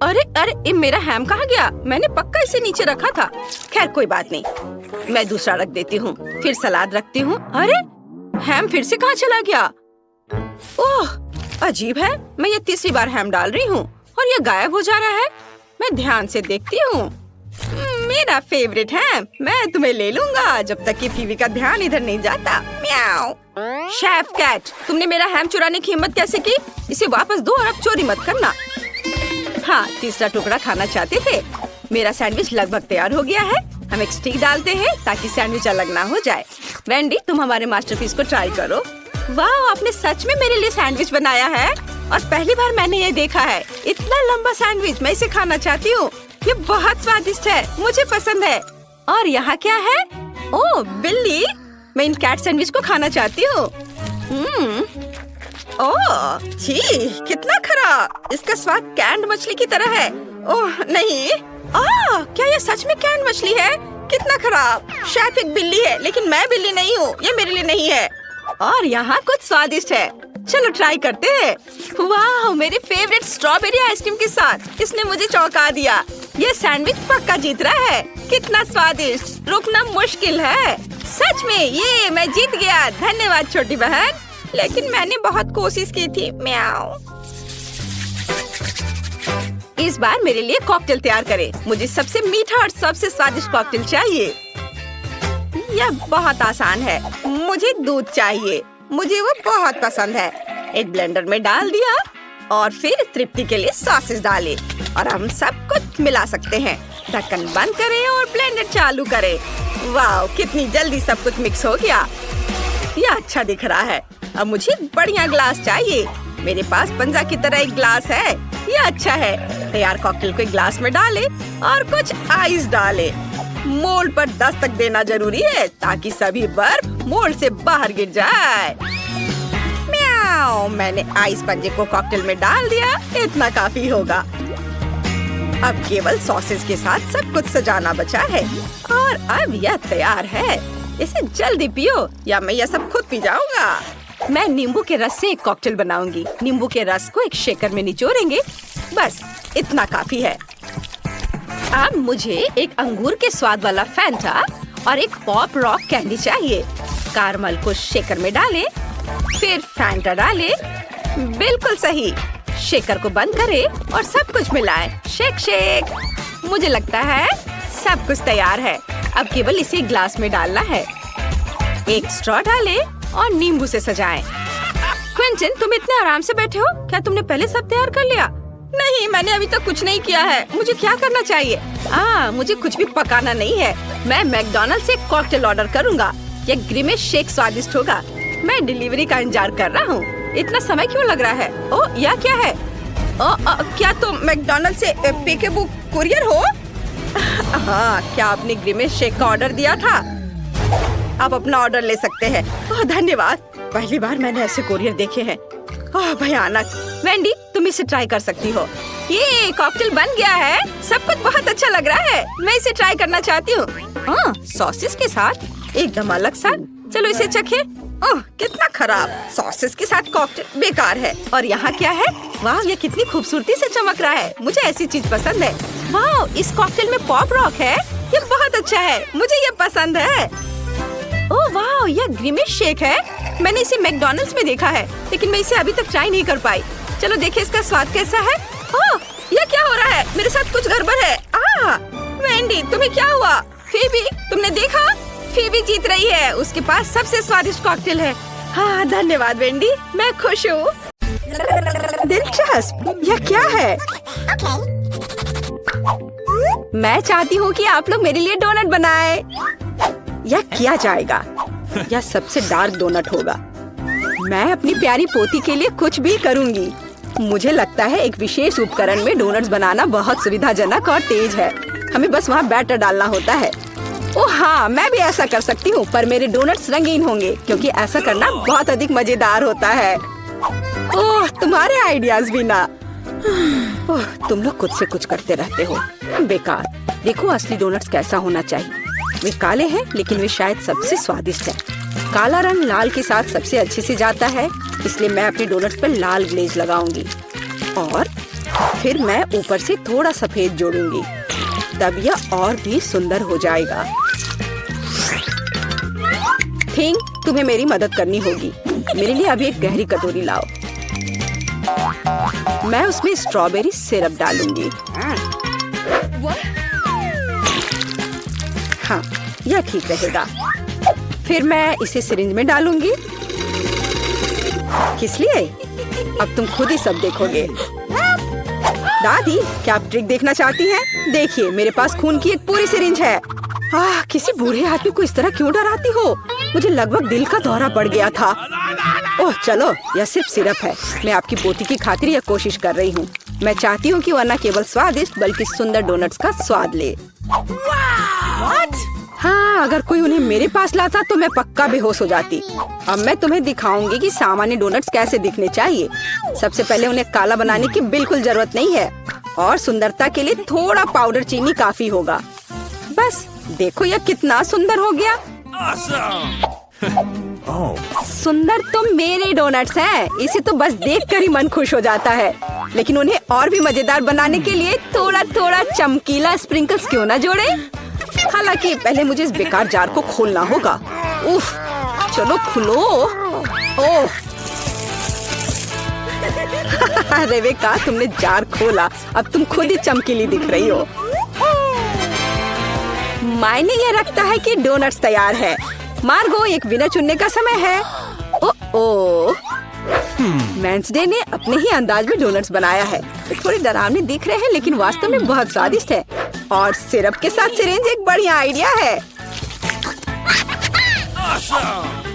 S1: अरे अरे, ये मेरा हैम कहाँ गया? मैंने पक्का इसे नीचे रखा था। खैर कोई बात नहीं, मैं दूसरा रख देती हूँ। फिर सलाद रखती हूँ। अरे हैम फिर से कहाँ चला गया? ओह अजीब है, मैं ये तीसरी बार हैम डाल रही हूँ और ये गायब हो जा रहा है। मैं ध्यान से देखती हूँ। मेरा फेवरेट है, मैं तुम्हें ले लूंगा जब तक कि फीवी का ध्यान इधर नहीं जाता। म्याऊ। शेफ कैट, तुमने मेरा हैम चुराने की हिम्मत कैसे की? इसे वापस दो और अब चोरी मत करना। हाँ, तीसरा टुकड़ा खाना चाहते थे। मेरा सैंडविच लगभग तैयार हो गया है। हम एक स्टिक डालते हैं ताकि सैंडविच अलग ना हो जाए। वेंडी, तुम हमारे मास्टरपीस को ट्राई करो। वाह, आपने सच में मेरे लिए सैंडविच बनाया है और पहली बार मैंने ये देखा है। इतना लंबा सैंडविच, मैं इसे खाना चाहती हूँ। ये बहुत स्वादिष्ट है, मुझे पसंद है। और यहाँ क्या है? ओह बिल्ली, मैं इन कैट सैंडविच को खाना चाहती हूँ। ओह छी, कितना खराब। इसका स्वाद कैंड मछली की तरह है। ओह नहीं, क्या ये सच में कैंड मछली है? कितना खराब। शेफ एक बिल्ली है लेकिन मैं बिल्ली नहीं हूँ, ये मेरे लिए नहीं है। और यहाँ कुछ स्वादिष्ट है, चलो ट्राई करते हैं। वाह, मेरे फेवरेट स्ट्रॉबेरी आइसक्रीम के साथ। इसने मुझे चौंका दिया। ये सैंडविच पक्का जीत रहा है। कितना स्वादिष्ट, रुकना मुश्किल है। सच में ये मैं जीत गया। धन्यवाद छोटी बहन, लेकिन मैंने बहुत कोशिश की थी। म्याऊ। इस बार मेरे लिए कॉकटेल तैयार करें। मुझे सबसे मीठा और सबसे स्वादिष्ट कॉकटेल चाहिए। यह बहुत आसान है। मुझे दूध चाहिए, मुझे वो बहुत पसंद है। एक ब्लेंडर में डाल दिया और फिर तृप्ति के लिए सॉसेस डाले और हम सब कुछ मिला सकते हैं। ढक्कन बंद करें और ब्लेंडर चालू करें। वाह, कितनी जल्दी सब कुछ मिक्स हो गया। यह अच्छा दिख रहा है। अब मुझे बढ़िया ग्लास चाहिए। मेरे पास पंजा की तरह एक ग्लास है। यह अच्छा है। तैयार कॉकटेल को एक ग्लास में डाले और कुछ आइस डाले। मोल्ड पर दस्तक देना जरूरी है ताकि सभी बर्फ मोल्ड से बाहर गिर जाए। म्याऊ, मैंने आइस पंजे को कॉकटेल में डाल दिया। इतना काफी होगा। अब केवल सॉसेस के साथ सब कुछ सजाना बचा है और अब यह तैयार है। इसे जल्दी पियो या मैं यह सब खुद पी जाऊंगा। मैं नींबू के रस से एक कॉकटेल बनाऊंगी। नींबू के रस को एक शेकर में निचोड़ेंगे। बस इतना काफी है। अब मुझे एक अंगूर के स्वाद वाला फैंटा और एक पॉप रॉक कैंडी चाहिए। कारमल को शेकर में डालें, फिर फैंटा डालें। बिल्कुल सही। शेकर को बंद करें और सब कुछ मिलाएं। Shake shake. मुझे लगता है सब कुछ तैयार है। अब केवल इसे ग्लास में डालना है। एक स्ट्रॉ डालें और नींबू से सजाएं। क्विंटन, तुम इतने आराम से बैठे हो? क्या तुमने पहले सब तैयार कर लिया? नहीं, मैंने अभी तक कुछ नहीं किया है। मुझे क्या करना चाहिए? मुझे कुछ भी पकाना नहीं है। मैं मैकडॉनल्ड से कॉकटेल ऑर्डर करूँगा। ये ग्रिमेश शेक स्वादिष्ट होगा। मैं डिलीवरी का इंतजार कर रहा हूँ। इतना समय क्यों लग रहा है? ओह, यह क्या है? क्या तुम मैकडॉनल्ड से पेकेबू कुरियर हो? हाँ, क्या आपने ग्रिमेश शेक का ऑर्डर दिया था? आप अपना ऑर्डर ले सकते हैं। धन्यवाद। पहली बार मैंने ऐसे कुरियर देखे हैं। भयानक। वेंडी, तुम इसे ट्राई कर सकती हो। ये कॉकटेल बन गया है। सब कुछ बहुत अच्छा लग रहा है। मैं इसे ट्राई करना चाहती हूँ। सॉसेस के साथ एकदम अलग सा। चलो इसे चखें। ओह, कितना खराब। सॉसेस के साथ कॉकटेल बेकार है। और यहाँ क्या है? वाह, ये कितनी खूबसूरती से चमक रहा है। मुझे ऐसी चीज पसंद है। वाह, इस कॉकटेल में पॉप रॉक है। ये बहुत अच्छा है, मुझे ये पसंद है। ओह वाह, यह ग्रिमेश शेक है। मैंने इसे मैकडॉनल्ड्स में देखा है, लेकिन मैं इसे अभी तक ट्राई नहीं कर पाई। चलो देखें इसका स्वाद कैसा है। ओह, यह क्या हो रहा है? मेरे साथ कुछ गड़बड़ है। वेंडी, तुम्हें क्या हुआ? फीबी, तुमने देखा? फीबी जीत रही है। उसके पास सबसे स्वादिष्ट कॉकटेल है। हाँ, धन्यवाद वेंडी, मैं खुश हूँ। दिलचस्प, यह क्या है? मैं चाहती हूँ कि आप लोग मेरे लिए डोनट बनाएं। यह किया जाएगा। यह सबसे डार्क डोनट होगा। मैं अपनी प्यारी पोती के लिए कुछ भी करूँगी। मुझे लगता है एक विशेष उपकरण में डोनट्स बनाना बहुत सुविधाजनक और तेज है। हमें बस वहाँ बैटर डालना होता है। ओह हाँ, मैं भी ऐसा कर सकती हूँ, पर मेरे डोनट्स रंगीन होंगे क्योंकि ऐसा करना बहुत अधिक मजेदार होता है। ओह, तुम्हारे आइडियाज भी ना। ओह, तुम लोग खुद से कुछ करते रहते हो। बेकार। देखो असली डोनट्स कैसा होना चाहिए। वे काले हैं, लेकिन वे शायद सबसे स्वादिष्ट हैं। काला रंग लाल के साथ सबसे अच्छे से जाता है, इसलिए मैं अपने डोनट्स पर लाल ग्लेज लगाऊंगी और फिर मैं ऊपर से थोड़ा सफेद जोड़ूंगी, तब यह और भी सुंदर हो जाएगा। थिंग, तुम्हें मेरी मदद करनी होगी। मेरे लिए अभी एक गहरी कटोरी लाओ। मैं उसमें स्ट्रॉबेरी सिरप डालूंगी। हाँ, यह ठीक रहेगा। फिर मैं इसे सिरिंज में डालूंगी। किस लिए? अब तुम खुद ही सब देखोगे। दादी, क्या आप ट्रिक देखना चाहती हैं? देखिए, मेरे पास खून की एक पूरी सिरिंज है। किसी बूढ़े आदमी को इस तरह क्यों डराती हो? मुझे लगभग दिल का दौरा पड़ गया था। ओह चलो, यह सिर्फ सिरप है। मैं आपकी पोती की खातिर यह कोशिश कर रही हूँ। मैं चाहती हूँ कि वह न केवल स्वादिष्ट बल्कि सुंदर डोनट्स का स्वाद ले। हाँ, अगर कोई उन्हें मेरे पास लाता तो मैं पक्का बेहोश हो जाती। अब मैं तुम्हें दिखाऊंगी कि सामान्य डोनट्स कैसे दिखने चाहिए। सबसे पहले उन्हें काला बनाने की बिल्कुल जरूरत नहीं है और सुंदरता के लिए थोड़ा पाउडर चीनी काफी होगा। बस देखो, यह कितना सुंदर हो गया। सुंदर तो मेरे डोनट्स हैं। इसे तो बस देखकर ही मन खुश हो जाता है, लेकिन उन्हें और भी मजेदार बनाने के लिए थोड़ा थोड़ा चमकीला स्प्रिंकल्स क्यों ना जोड़े। हालांकि पहले मुझे इस बेकार जार को खोलना होगा। उफ, चलो खुलो। ओह रेबेका, तुमने जार खोला। अब तुम खुद ही चमकीली दिख रही हो। मायने यह रखता है कि डोनट्स तैयार है। मार्गो, एक विनर चुनने का समय है। ओह, वेंसडे ने अपने ही अंदाज में डोनट्स बनाया है। थोड़े डरावने दिख रहे हैं, लेकिन वास्तव में बहुत स्वादिष्ट है। और सिरप के साथ सिरिंज एक बढ़िया आइडिया है।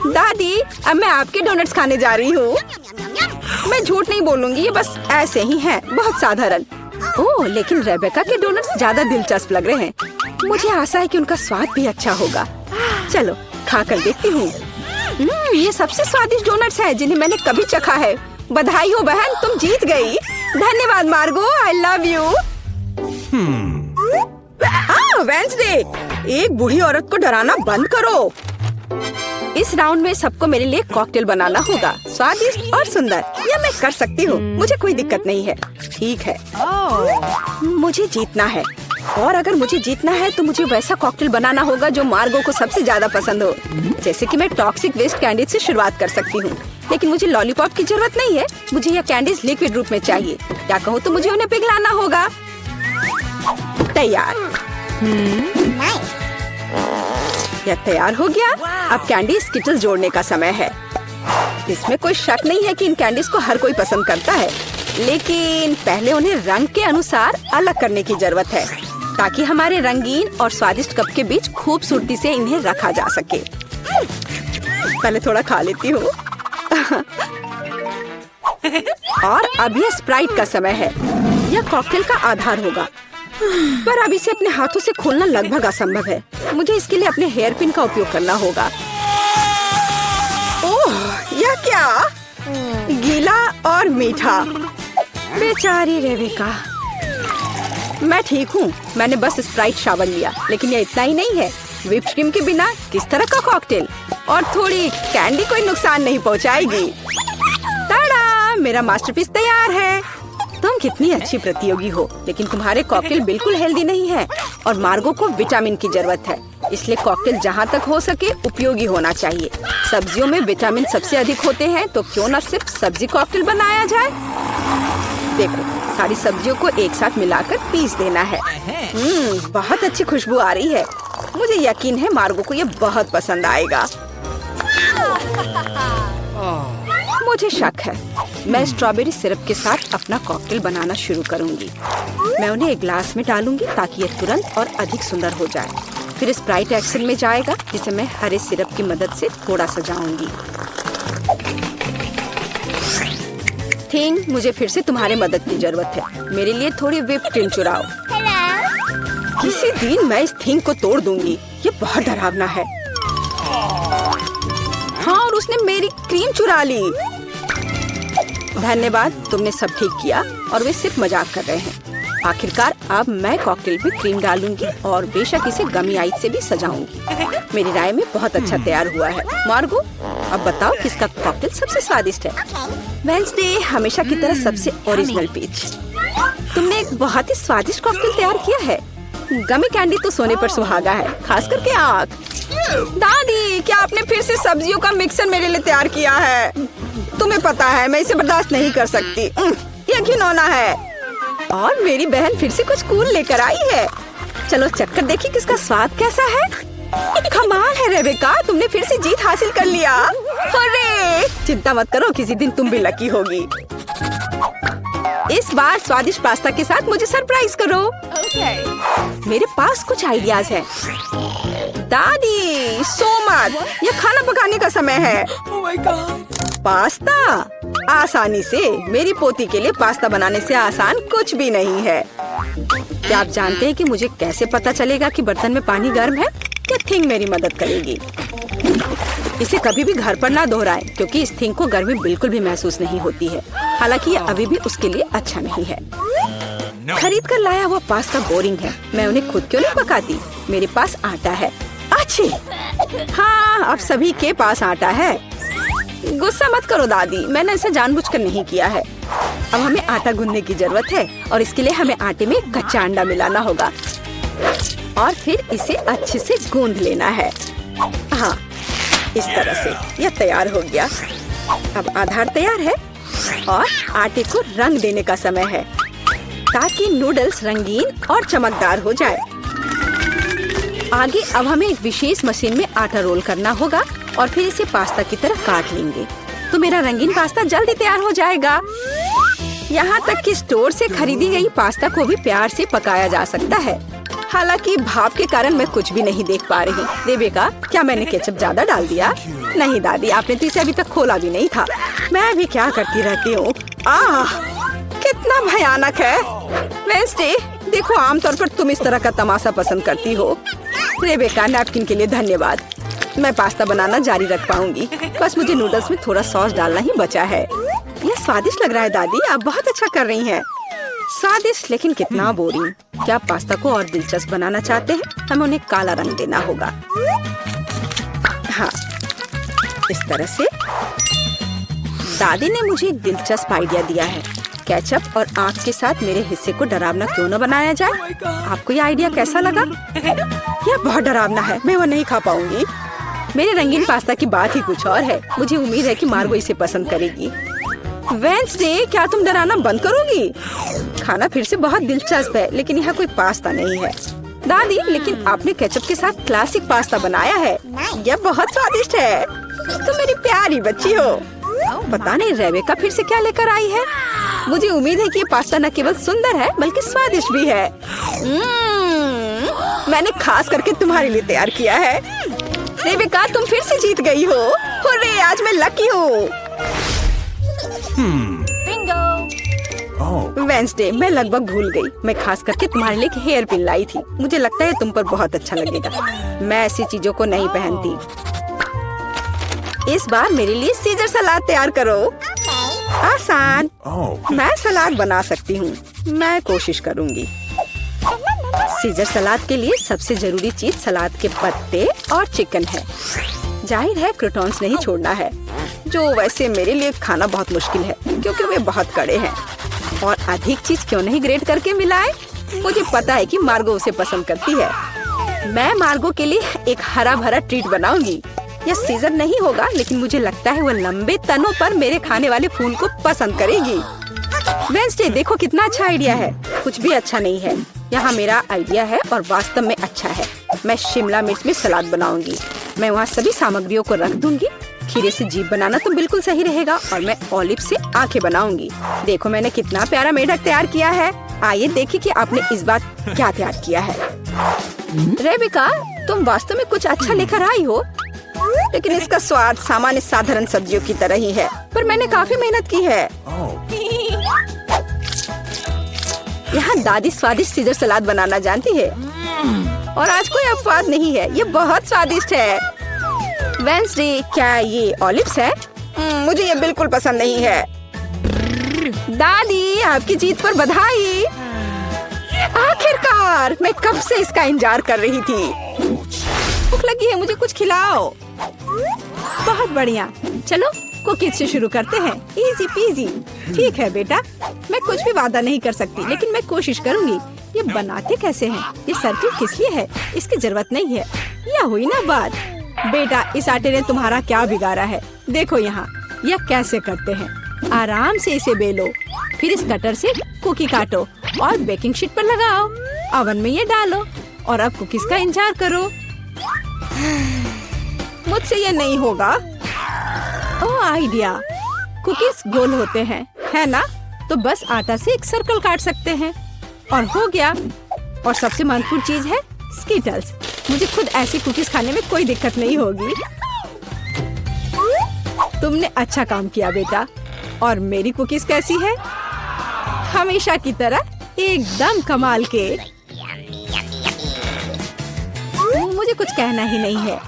S1: दादी, अब मैं आपके डोनट्स खाने जा रही हूँ। मैं झूठ नहीं बोलूंगी, ये बस ऐसे ही हैं, बहुत साधारण। ओह, लेकिन रेबेका के डोनट्स ज्यादा दिलचस्प लग रहे हैं। मुझे आशा है कि उनका स्वाद भी अच्छा होगा। चलो खाकर देखती हूँ। ये सबसे स्वादिष्ट डोनट्स हैं जिन्हें मैंने कभी चखा है। बधाई हो बहन, तुम जीत गई। धन्यवाद मार्गो, आई लव यू। वेंसडे, एक बूढ़ी औरत को डराना बंद करो। इस राउंड में सबको मेरे लिए कॉकटेल बनाना होगा, स्वादिष्ट और सुंदर। यह मैं कर सकती हूँ, मुझे कोई दिक्कत नहीं है। ठीक है, मुझे जीतना है, और अगर मुझे जीतना है तो मुझे वैसा कॉकटेल बनाना होगा जो मार्गो को सबसे ज्यादा पसंद हो। जैसे कि मैं टॉक्सिक वेस्ट कैंडीज से शुरुआत कर सकती हूँ, लेकिन मुझे लॉलीपॉप की जरूरत नहीं है। मुझे यह कैंडीज लिक्विड रूप में चाहिए। क्या कहूँ तो मुझे उन्हें पिघलाना होगा। तैयार। यह तैयार हो गया। अब कैंडी स्किटल्स जोड़ने का समय है। इसमें कोई शक नहीं है कि इन कैंडीज को हर कोई पसंद करता है, लेकिन पहले उन्हें रंग के अनुसार अलग करने की जरूरत है, ताकि हमारे रंगीन और स्वादिष्ट कप के बीच खूबसूरती से इन्हें रखा जा सके। पहले थोड़ा खा लेती हूँ। और अब यह स्प्राइट का समय है। यह कॉकटेल का आधार होगा, पर अब इसे अपने हाथों से खोलना लगभग असंभव है। मुझे इसके लिए अपने हेयर पिन का उपयोग करना होगा। ओह, यह क्या? गीला और मीठा। बेचारी रेबेका। मैं ठीक हूँ, मैंने बस स्प्राइट शावर लिया, लेकिन यह इतना ही नहीं है। व्हिप क्रीम के बिना किस तरह का कॉकटेल? और थोड़ी कैंडी कोई नुकसान नहीं पहुँचाएगी। ताड़ा, मेरा मास्टरपीस तैयार है। तुम कितनी अच्छी प्रतियोगी हो, लेकिन तुम्हारे कॉकटेल बिल्कुल हेल्दी नहीं है और मार्गो को विटामिन की जरूरत है। इसलिए कॉकटेल जहाँ तक हो सके उपयोगी होना चाहिए। सब्जियों में विटामिन सबसे अधिक होते हैं, तो क्यों न सिर्फ सब्जी कॉकटेल बनाया जाए। देखो, सारी सब्जियों को एक साथ मिलाकर पीस देना है। बहुत अच्छी खुशबू आ रही है। मुझे यकीन है मार्गो को ये बहुत पसंद आएगा। मुझे शक है। मैं स्ट्रॉबेरी सिरप के साथ अपना कॉकटेल बनाना शुरू करूंगी। मैं उन्हें एक ग्लास में डालूंगी ताकि ये तुरंत और अधिक सुंदर हो जाए। फिर स्प्राइट एक्शन में जाएगा, जिसे मैं हरे सिरप की मदद से थोड़ा सजाऊंगी। थिंग, मुझे फिर से तुम्हारी मदद की जरूरत है। मेरे लिए थोड़ी व्हिप क्रीम चुराओ। किसी दिन मैं इस थिंग को तोड़ दूंगी। ये बहुत डरावना है। हाँ, और उसने मेरी क्रीम चुरा ली। धन्यवाद, तुमने सब ठीक किया और वे सिर्फ मजाक कर रहे हैं।
S2: आखिरकार अब मैं कॉकटेल पे क्रीम डालूंगी और बेशक इसे गमी आइस से भी सजाऊंगी। मेरी राय में बहुत अच्छा तैयार हुआ है। मार्गो, अब बताओ किसका कॉकटेल सबसे स्वादिष्ट है? वेंसडे, हमेशा की तरह सबसे ओरिजिनल पीच। तुमने एक बहुत ही स्वादिष्ट कॉकटेल तैयार किया है। गमी कैंडी तो सोने पर सुहागा है, खास करके आँख। दादी, क्या आपने फिर से सब्जियों का मिक्सर मेरे लिए तैयार किया है? तुम्हें पता है मैं इसे बर्दाश्त नहीं कर सकती। ये घिनौना है। और मेरी बहन फिर से कुछ कूल लेकर आई है। चलो चक्कर देखिए किसका स्वाद कैसा है। कमाल है रेबेका, तुमने फिर से जीत हासिल कर लिया। अरे चिंता मत करो, किसी दिन तुम भी लकी होगी। इस बार स्वादिष्ट पास्ता के साथ मुझे सरप्राइज करो। मेरे पास कुछ आइडियाज हैं। दादी, सो मत, ये खाना पकाने का समय है। पास्ता? आसानी से। मेरी पोती के लिए पास्ता बनाने से आसान कुछ भी नहीं है। क्या आप जानते हैं कि मुझे कैसे पता चलेगा कि बर्तन में पानी गर्म है? क्या थिंग मेरी मदद करेगी। इसे कभी भी घर पर ना दोहराएं, क्योंकि इस थिंग को गर्मी बिल्कुल भी महसूस नहीं होती है। हालांकि ये अभी भी उसके लिए अच्छा नहीं है। खरीद कर लाया हुआ पास्ता बोरिंग है। मैं उन्हें खुद क्यों नहीं पकाती? मेरे पास आटा है। अच्छी, हाँ, अब सभी के पास आटा है। गुस्सा मत करो दादी, मैंने इसे जानबूझकर नहीं किया है। अब हमें आटा गूंदने की जरूरत है और इसके लिए हमें आटे में कच्चा अंडा मिलाना होगा और फिर इसे अच्छे से गूंद लेना है। हाँ, इस तरह से यह तैयार हो गया। अब आधार तैयार है और आटे को रंग देने का समय है ताकि नूडल्स रंगीन और चमकदार हो जाए। आगे अब हमें एक विशेष मशीन में आटा रोल करना होगा और फिर इसे पास्ता की तरह काट लेंगे तो मेरा रंगीन पास्ता जल्दी तैयार हो जाएगा। यहाँ तक कि स्टोर से खरीदी गई पास्ता को भी प्यार से पकाया जा सकता है। हालांकि भाप के कारण मैं कुछ भी नहीं देख पा रही। रेबेका, क्या मैंने केचप ज्यादा डाल दिया? नहीं दादी, आपने तो इसे अभी तक खोला भी नहीं था। मैं भी क्या करती रहती हूँ। कितना भयानक है। वेंसडे, देखो, आमतौर पर तुम इस तरह का तमाशा पसंद करती हो। रेबेका, नैपकिन के लिए धन्यवाद। मैं पास्ता बनाना जारी रख पाऊंगी। बस मुझे नूडल्स में थोड़ा सॉस डालना ही बचा है। यह स्वादिष्ट लग रहा है दादी, आप बहुत अच्छा कर रही हैं। स्वादिष्ट, लेकिन कितना बोरिंग। क्या आप पास्ता को और दिलचस्प बनाना चाहते हैं? हमें उन्हें काला रंग देना होगा। हाँ, इस तरह से। दादी ने मुझे एक दिलचस्प आइडिया दिया है। केचप और आँख के साथ मेरे हिस्से को डरावना क्यों न बनाया जाए? आपको ये आइडिया कैसा लगा? यह बहुत डरावना है, मैं वो नहीं खा पाऊंगी। मेरे रंगीन पास्ता की बात ही कुछ और है। मुझे उम्मीद है कि मार्गो इसे पसंद करेगी। वेंसडे, क्या तुम डराना बंद करोगी? खाना फिर से बहुत दिलचस्प है, लेकिन यहाँ कोई पास्ता नहीं है। दादी, लेकिन आपने केचप के साथ क्लासिक पास्ता बनाया है। यह बहुत स्वादिष्ट है। तुम मेरी प्यारी बच्ची हो। पता नहीं रेबेका फिर से क्या लेकर आई है। मुझे उम्मीद है कि ये पास्ता न केवल सुंदर है बल्कि स्वादिष्ट भी है। मैंने खास करके तुम्हारे लिए तैयार किया है। रेबेका, तुम फिर से जीत गई हो। हुर्रे, आज मैं लकी हूँ। वेंसडे, मैं लगभग भूल गई। मैं खास करके तुम्हारे लिए एक हेयर पिन लाई थी। मुझे लगता है तुम पर बहुत अच्छा लगेगा। मैं ऐसी चीजों को नहीं पहनती। इस बार मेरे लिए सीजर सलाद तैयार करो। आसान। मैं सलाद बना सकती हूँ। मैं कोशिश करूँगी। सीजर सलाद के लिए सबसे जरूरी चीज सलाद के पत्ते और चिकन है। जाहिर है क्रूटॉन्स नहीं छोड़ना है, जो वैसे मेरे लिए खाना बहुत मुश्किल है क्योंकि वे बहुत कड़े हैं। और अधिक चीज क्यों नहीं ग्रेट करके मिलाए? मुझे पता है कि मार्गो उसे पसंद करती है। मैं मार्गो के लिए एक हरा भरा ट्रीट बनाऊंगी। यह सीजर नहीं होगा, लेकिन मुझे लगता है वह लंबे तनों पर मेरे खाने वाले फूल को पसंद करेगी। वेंसडे, देखो कितना अच्छा आइडिया है। कुछ भी अच्छा नहीं है। यहाँ मेरा आइडिया है और वास्तव में अच्छा है। मैं शिमला मिर्च में सलाद बनाऊंगी। मैं वहाँ सभी सामग्रियों को रख दूंगी। खीरे से जीभ बनाना तो बिल्कुल सही रहेगा और मैं ऑलिव से आंखें बनाऊंगी। देखो मैंने कितना प्यारा मेढक तैयार किया है। आइए देखिए कि आपने इस बार क्या तैयार किया है। रेबेका, तुम वास्तव में कुछ अच्छा लेकर आई हो, लेकिन इसका स्वाद सामान्य साधारण सब्जियों की तरह ही है। पर मैंने काफी मेहनत की है। यहाँ दादी स्वादिष्ट सीजर सलाद बनाना जानती है और आज कोई अपवाद नहीं है। ये बहुत स्वादिष्ट है। वेंसडे, क्या ये ऑलिव्स है? मुझे ये बिल्कुल पसंद नहीं है। दादी, आपकी जीत पर बधाई। आखिरकार, मैं कब से इसका इंतजार कर रही थी। भूख लगी है, मुझे कुछ खिलाओ। बहुत बढ़िया, चलो कुकीज से शुरू करते हैं। Easy PG. ठीक है बेटा, मैं कुछ भी वादा नहीं कर सकती, लेकिन मैं कोशिश करूंगी। ये बनाते कैसे हैं? ये सर्किल किस लिए है? इसकी जरूरत नहीं है। यह हुई ना बात। बेटा, इस आटे ने तुम्हारा क्या बिगाड़ा है? देखो यहाँ, यह कैसे करते हैं। आराम से इसे बेलो, फिर इस कटर से कुकी काटो और बेकिंग शीट पर लगाओ। ओवन में ये डालो और अब कुकीज का इंतजार करो। मुझसे ये नहीं होगा। ओह आइडिया, कुकीज गोल होते हैं, है ना? तो बस आटा से एक सर्कल काट सकते हैं और हो गया। और सबसे महत्वपूर्ण चीज है स्कीटल्स। मुझे खुद ऐसी कुकीज खाने में कोई दिक्कत नहीं होगी। तुमने अच्छा काम किया बेटा। और मेरी कुकीज कैसी है? हमेशा की तरह एकदम कमाल के। मुझे कुछ कहना ही नहीं है।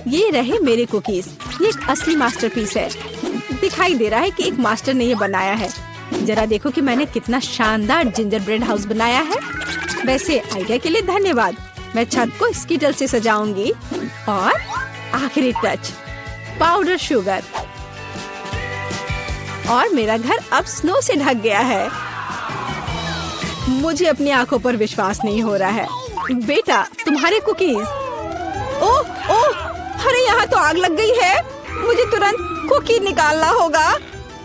S2: ये रहे मेरे कुकीज। ये एक असली मास्टरपीस है। दिखाई दे रहा है कि एक मास्टर ने ये बनाया है। जरा देखो कि मैंने कितना शानदार जिंजर ब्रेड हाउस बनाया है। वैसे आइडिया के लिए धन्यवाद। मैं छत को स्कीटल से सजाऊंगी। और आखिरी टच, पाउडर शुगर। और मेरा घर अब स्नो से ढक गया है। मुझे अपनी आंखों पर विश्वास नहीं हो रहा है। बेटा, तुम्हारे कुकीज। ओह ओह, अरे यहाँ तो आग लग गई है। मुझे तुरंत कुकी निकालना होगा।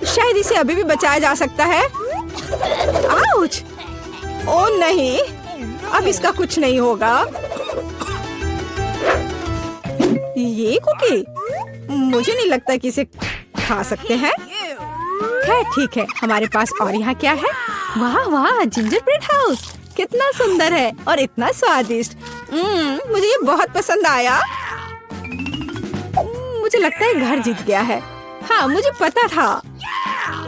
S2: शायद इसे अभी भी बचाया जा सकता है। आउच! ओह नहीं, अब इसका कुछ नहीं होगा। ये कुकी मुझे नहीं लगता कि इसे खा सकते हैं। खैर ठीक है, हमारे पास और यहाँ क्या है? वाह वाह, जिंजर ब्रेड हाउस कितना सुंदर है और इतना स्वादिष्ट। मुझे ये बहुत पसंद आया। मुझे लगता है घर जीत गया है। हाँ, मुझे पता था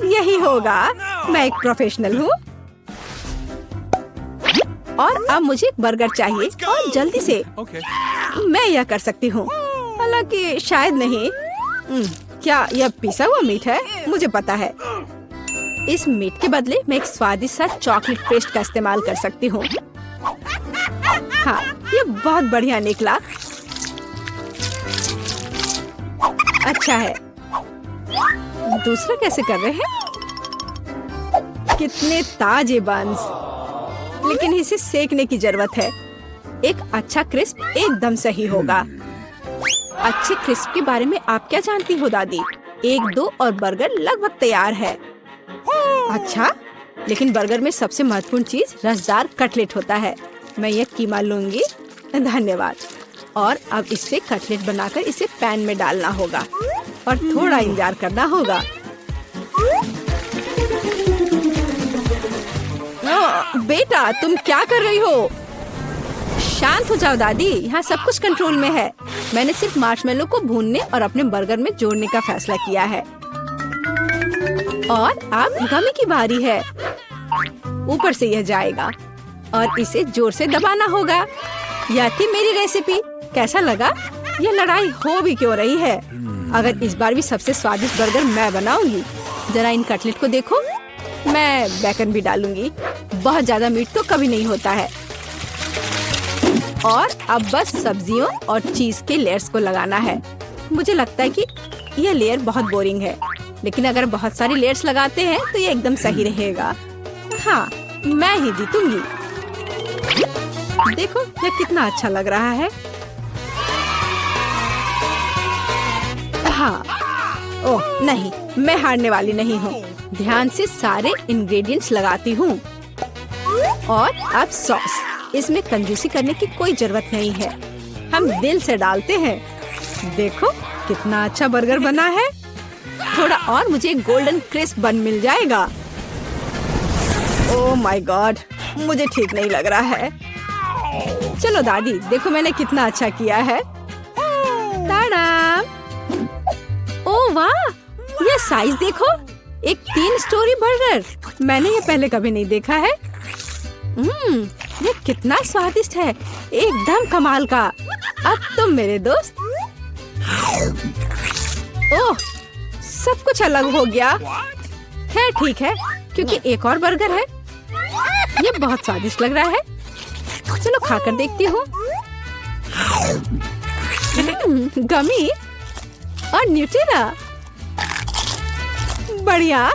S2: यही होगा। मैं एक प्रोफेशनल हूँ। और अब मुझे एक बर्गर चाहिए और जल्दी से। मैं यह कर सकती हूँ, हालांकि शायद नहीं। क्या यह पिसा हुआ मीट है? मुझे पता है। इस मीट के बदले मैं एक स्वादिष्ट सा चॉकलेट पेस्ट का इस्तेमाल कर सकती हूँ। हाँ, ये बहुत बढ़िया निकला। अच्छा है। दूसरा कैसे कर रहे हैं? कितने ताजे बंस, लेकिन इसे सेकने की जरूरत है। एक अच्छा क्रिस्प एकदम सही होगा। अच्छे क्रिस्प के बारे में आप क्या जानती हो दादी? 1-2 और बर्गर लगभग तैयार है। अच्छा, लेकिन बर्गर में सबसे महत्वपूर्ण चीज रसदार कटलेट होता है। मैं ये कीमा लूंगी। धन्यवाद। और अब इससे कटलेट बनाकर इसे पैन में डालना होगा और थोड़ा इंतजार करना होगा। बेटा, तुम क्या कर रही हो? शांत हो जाओ दादी, यहाँ सब कुछ कंट्रोल में है। मैंने सिर्फ मार्शमेलो को भूनने और अपने बर्गर में जोड़ने का फैसला किया है। और अब गमी की बारी है। ऊपर से यह जाएगा और इसे जोर से दबाना होगा। यह थी मेरी रेसिपी। कैसा लगा? यह लड़ाई हो भी क्यों रही है? अगर इस बार भी सबसे स्वादिष्ट बर्गर मैं बनाऊंगी। जरा इन कटलेट को देखो। मैं बेकन भी डालूंगी। बहुत ज्यादा मीट तो कभी नहीं होता है। और अब बस सब्जियों और चीज के लेयर्स को लगाना है। मुझे लगता है कि यह लेयर बहुत बोरिंग है, लेकिन अगर बहुत सारी लेयर्स लगाते हैं तो ये एकदम सही रहेगा। हाँ, मैं ही जीतूंगी। देखो यह कितना अच्छा लग रहा है। हाँ, ओह नहीं, मैं हारने वाली नहीं हूँ। ध्यान से सारे इंग्रेडिएंट्स लगाती हूँ। और अब सॉस। इसमें कंजूसी करने की कोई जरूरत नहीं है। हम दिल से डालते हैं। देखो कितना अच्छा बर्गर बना है। थोड़ा और मुझे गोल्डन क्रिस्प बन मिल जाएगा। ओह माय गॉड, मुझे ठीक नहीं लग रहा है। चलो दादी, देखो मैंने कितना अच्छा किया है। ताड़ा! ओह वाह, ये साइज देखो। एक 3 स्टोरी बर्गर। मैंने ये पहले कभी नहीं देखा है। ये कितना स्वादिष्ट है, एकदम कमाल का। अब तुम मेरे दोस्त। ओह, सब कुछ अलग हो गया। खैर ठीक है, क्योंकि एक और बर्गर है। ये बहुत स्वादिष्ट लग रहा है। चलो खाकर देखती हूँ। गमी और न्यूटेला, बढ़िया।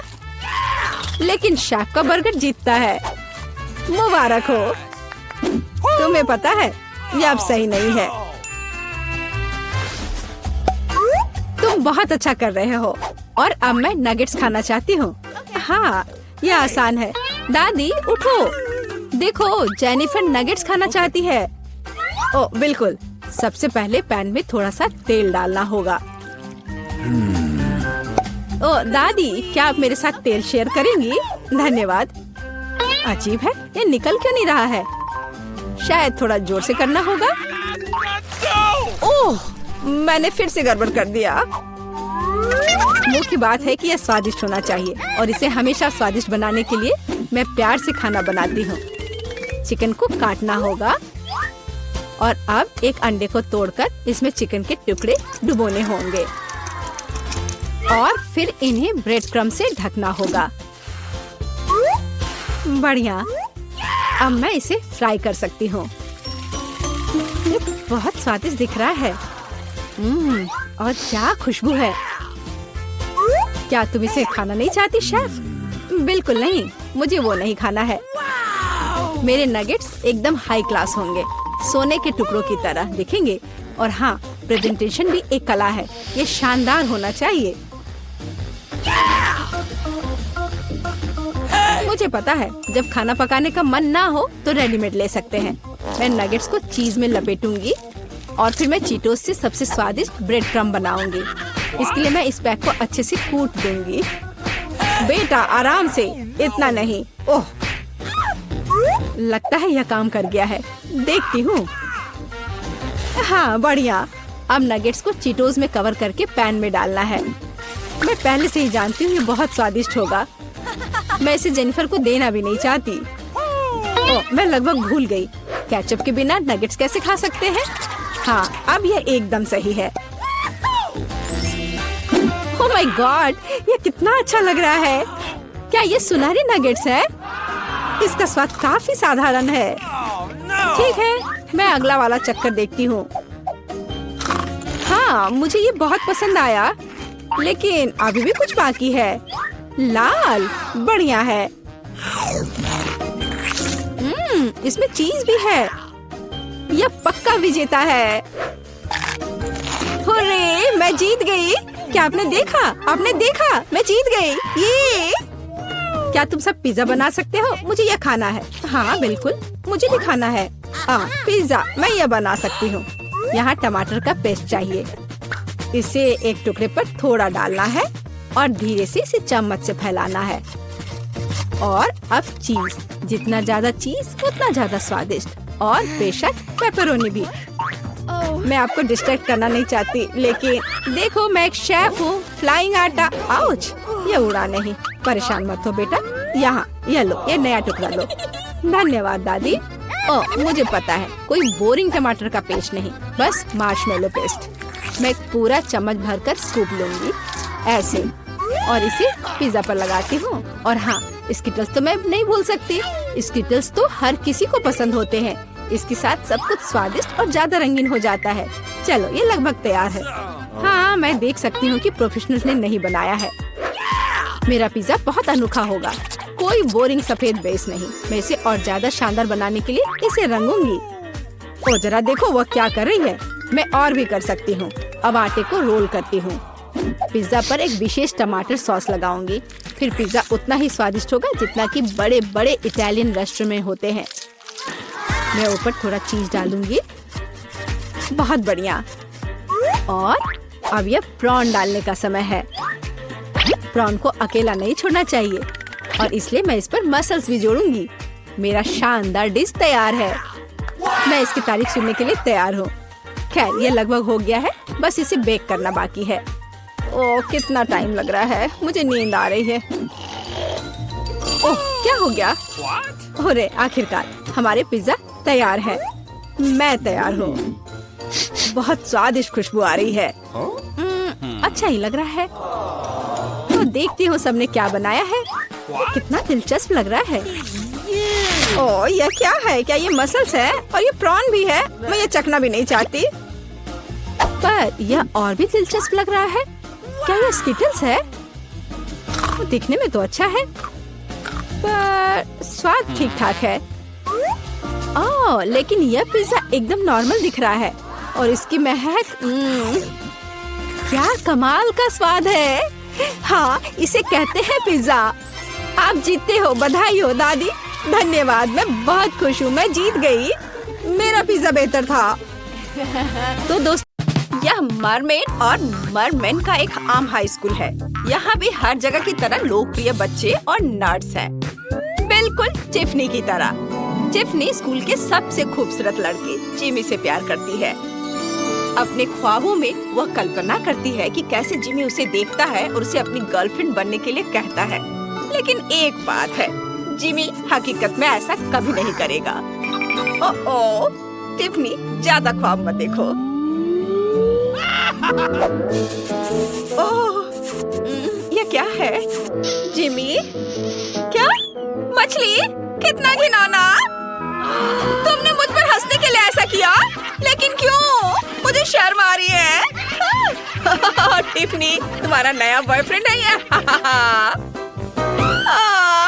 S2: लेकिन शेफ का बर्गर जीतता है। मुबारक हो। तुम्हें पता है ये अब सही नहीं है। तुम बहुत अच्छा कर रहे हो और अब मैं नगेट्स खाना चाहती हूँ। हाँ, ये आसान है। दादी उठो, देखो जेनिफर नगेट्स खाना चाहती है। ओ बिल्कुल, सबसे पहले पैन में थोड़ा सा तेल डालना होगा। ओ दादी, क्या आप मेरे साथ तेल शेयर करेंगी? धन्यवाद। अजीब है, ये निकल क्यों नहीं रहा है? शायद थोड़ा जोर से करना होगा। ओह, मैंने फिर से गड़बड़ कर दिया। मुख्य बात है कि यह स्वादिष्ट होना चाहिए और इसे हमेशा स्वादिष्ट बनाने के लिए मैं प्यार से खाना बनाती हूँ। चिकन को काटना होगा और अब एक अंडे को तोड़कर इसमें चिकन के टुकड़े डुबोने होंगे और फिर इन्हें ब्रेड क्रम्ब से ढकना होगा। बढ़िया, अब मैं इसे फ्राई कर सकती हूँ। ये बहुत स्वादिष्ट दिख रहा है। और क्या खुशबू है। क्या तुम इसे खाना नहीं चाहती शेफ? बिल्कुल नहीं, मुझे वो नहीं खाना है। मेरे नगेट्स एकदम हाई क्लास होंगे, सोने के टुकड़ों की तरह दिखेंगे। और हाँ, प्रेजेंटेशन भी एक कला है, ये शानदार होना चाहिए। मुझे पता है, जब खाना पकाने का मन ना हो तो रेडीमेड ले सकते हैं। मैं नगेट्स को चीज में लपेटूंगी और फिर मैं चीटोस से सबसे स्वादिष्ट ब्रेड क्रम्ब बनाऊंगी। इसके लिए मैं इस पैक को अच्छे से कूट दूंगी। बेटा आराम से, इतना नहीं। ओह, लगता है यह काम कर गया है। देखती हूँ। हाँ बढ़िया। अब नगेट्स को चीटोस में कवर करके पैन में डालना है। मैं पहले से ही जानती हूँ ये बहुत स्वादिष्ट होगा। मैं इसे जेनिफर को देना भी नहीं चाहती। ओह, मैं लगभग भूल गई, केचप के बिना नगेट्स कैसे खा सकते हैं। हाँ, अब यह एकदम सही है। ओह माय गॉड, ये कितना अच्छा लग रहा है। क्या ये सुनहरी नगेट्स है? इसका स्वाद काफी साधारण है। ठीक है, मैं अगला वाला चक्कर देखती हूँ। हाँ, मुझे ये बहुत पसंद आया, लेकिन अभी भी कुछ बाकी है। लाल, बढ़िया है। इसमें चीज भी है। यह पक्का विजेता है। हुर्रे, मैं जीत गई। क्या आपने देखा? आपने देखा? मैं जीत गई। ये क्या तुम सब पिज्जा बना सकते हो? मुझे यह खाना है। हाँ बिल्कुल, मुझे भी खाना है। पिज्जा मैं यह बना सकती हूँ। यहाँ टमाटर का पेस्ट चाहिए। इसे एक टुकड़े पर थोड़ा डालना है और धीरे से इसे चम्मच से फैलाना है। और अब चीज, जितना ज्यादा चीज उतना ज्यादा स्वादिष्ट। और बेशक पेपरोनी भी। मैं आपको डिस्ट्रैक्ट करना नहीं चाहती, लेकिन देखो मैं एक शेफ हूँ। फ्लाइंग आटा, आउच, ये उड़ा नहीं। परेशान मत हो बेटा। यहाँ ये लो, ये नया टुकड़ा लो। धन्यवाद दादी। ओह, मुझे पता है, कोई बोरिंग टमाटर का पेस्ट नहीं, बस मार्शमेलो पेस्ट। मैं पूरा चम्मच भरकर स्कूप लूंगी ऐसे और इसे पिज्जा पर लगाती हूँ। और हाँ, स्किटल्स तो मैं नहीं भूल सकती। स्किटल्स तो हर किसी को पसंद होते हैं। इसके साथ सब कुछ स्वादिष्ट और ज्यादा रंगीन हो जाता है। चलो, ये लगभग तैयार है। हाँ, मैं देख सकती हूँ कि प्रोफेशनल्स ने नहीं बनाया है। मेरा पिज्जा बहुत अनोखा होगा, कोई बोरिंग सफेद बेस नहीं। मैं इसे और ज्यादा शानदार बनाने के लिए इसे रंगूंगी। ओ जरा देखो वो क्या कर रही है। मैं और भी कर सकती हूँ। अब आटे को रोल करती हूँ। पिज्जा पर एक विशेष टमाटर सॉस लगाऊंगी। फिर पिज्जा उतना ही स्वादिष्ट होगा जितना कि बड़े बड़े इटालियन रेस्टोरेंट में होते हैं। मैं ऊपर थोड़ा चीज डालूंगी। बहुत बढ़िया। और अब यह प्रॉन डालने का समय है। प्रॉन को अकेला नहीं छोड़ना चाहिए और इसलिए मैं इस पर मसल्स भी जोड़ूंगी। मेरा शानदार डिश तैयार है। मैं इसकी तारीफ सुनने के लिए तैयार हूँ। खैर, ये लगभग हो गया है, बस इसे बेक करना बाकी है। ओह, कितना टाइम लग रहा है, मुझे नींद आ रही है। ओह, क्या हो गया? अरे आखिरकार हमारे पिज्जा तैयार है। मैं तैयार हूँ। बहुत स्वादिष्ट खुशबू आ रही है। अच्छा ही लग रहा है। तो देखती हूँ सबने क्या बनाया है। कितना दिलचस्प लग रहा है। ओ ये क्या है? क्या ये मसल्स है? और ये प्रॉन भी है? मैं ये चखना भी नहीं चाहती। पर यह और भी दिलचस्प लग रहा है। क्या ये स्किटल्स है? दिखने में तो अच्छा है, पर स्वाद ठीक ठाक है। ओह, लेकिन यह पिज्जा एकदम नॉर्मल दिख रहा है और इसकी महक क्या कमाल का स्वाद है। हाँ, इसे कहते हैं पिज्जा। आप जीतते हो, बधाई हो दादी। धन्यवाद, मैं बहुत खुश हूँ, मैं जीत गई। मेरा पिज्जा बेहतर था। तो दोस्त, यह मरमेड और मरमेन का एक आम हाई स्कूल है। यहाँ भी हर जगह की तरह लोकप्रिय बच्चे और नर्ड्स हैं। बिल्कुल टिफनी की तरह। टिफनी स्कूल के सबसे खूबसूरत लड़के जिमी से प्यार करती है। अपने ख्वाबों में वह कल्पना करती है कि कैसे जिमी उसे देखता है और उसे अपनी गर्लफ्रेंड बनने के लिए कहता है। लेकिन एक बात है, जिमी हकीकत में ऐसा कभी नहीं करेगा। ओह, टिफनी ज्यादा ख्वाब मत देखो। ओह, ये क्या है? जिमी, क्या? मछली? कितना घिनौना! तुमने मुझ पर हंसने के लिए ऐसा किया, लेकिन क्यों? मुझे शर्म आ रही है। टिफनी, तुम्हारा नया बॉयफ्रेंड है ये?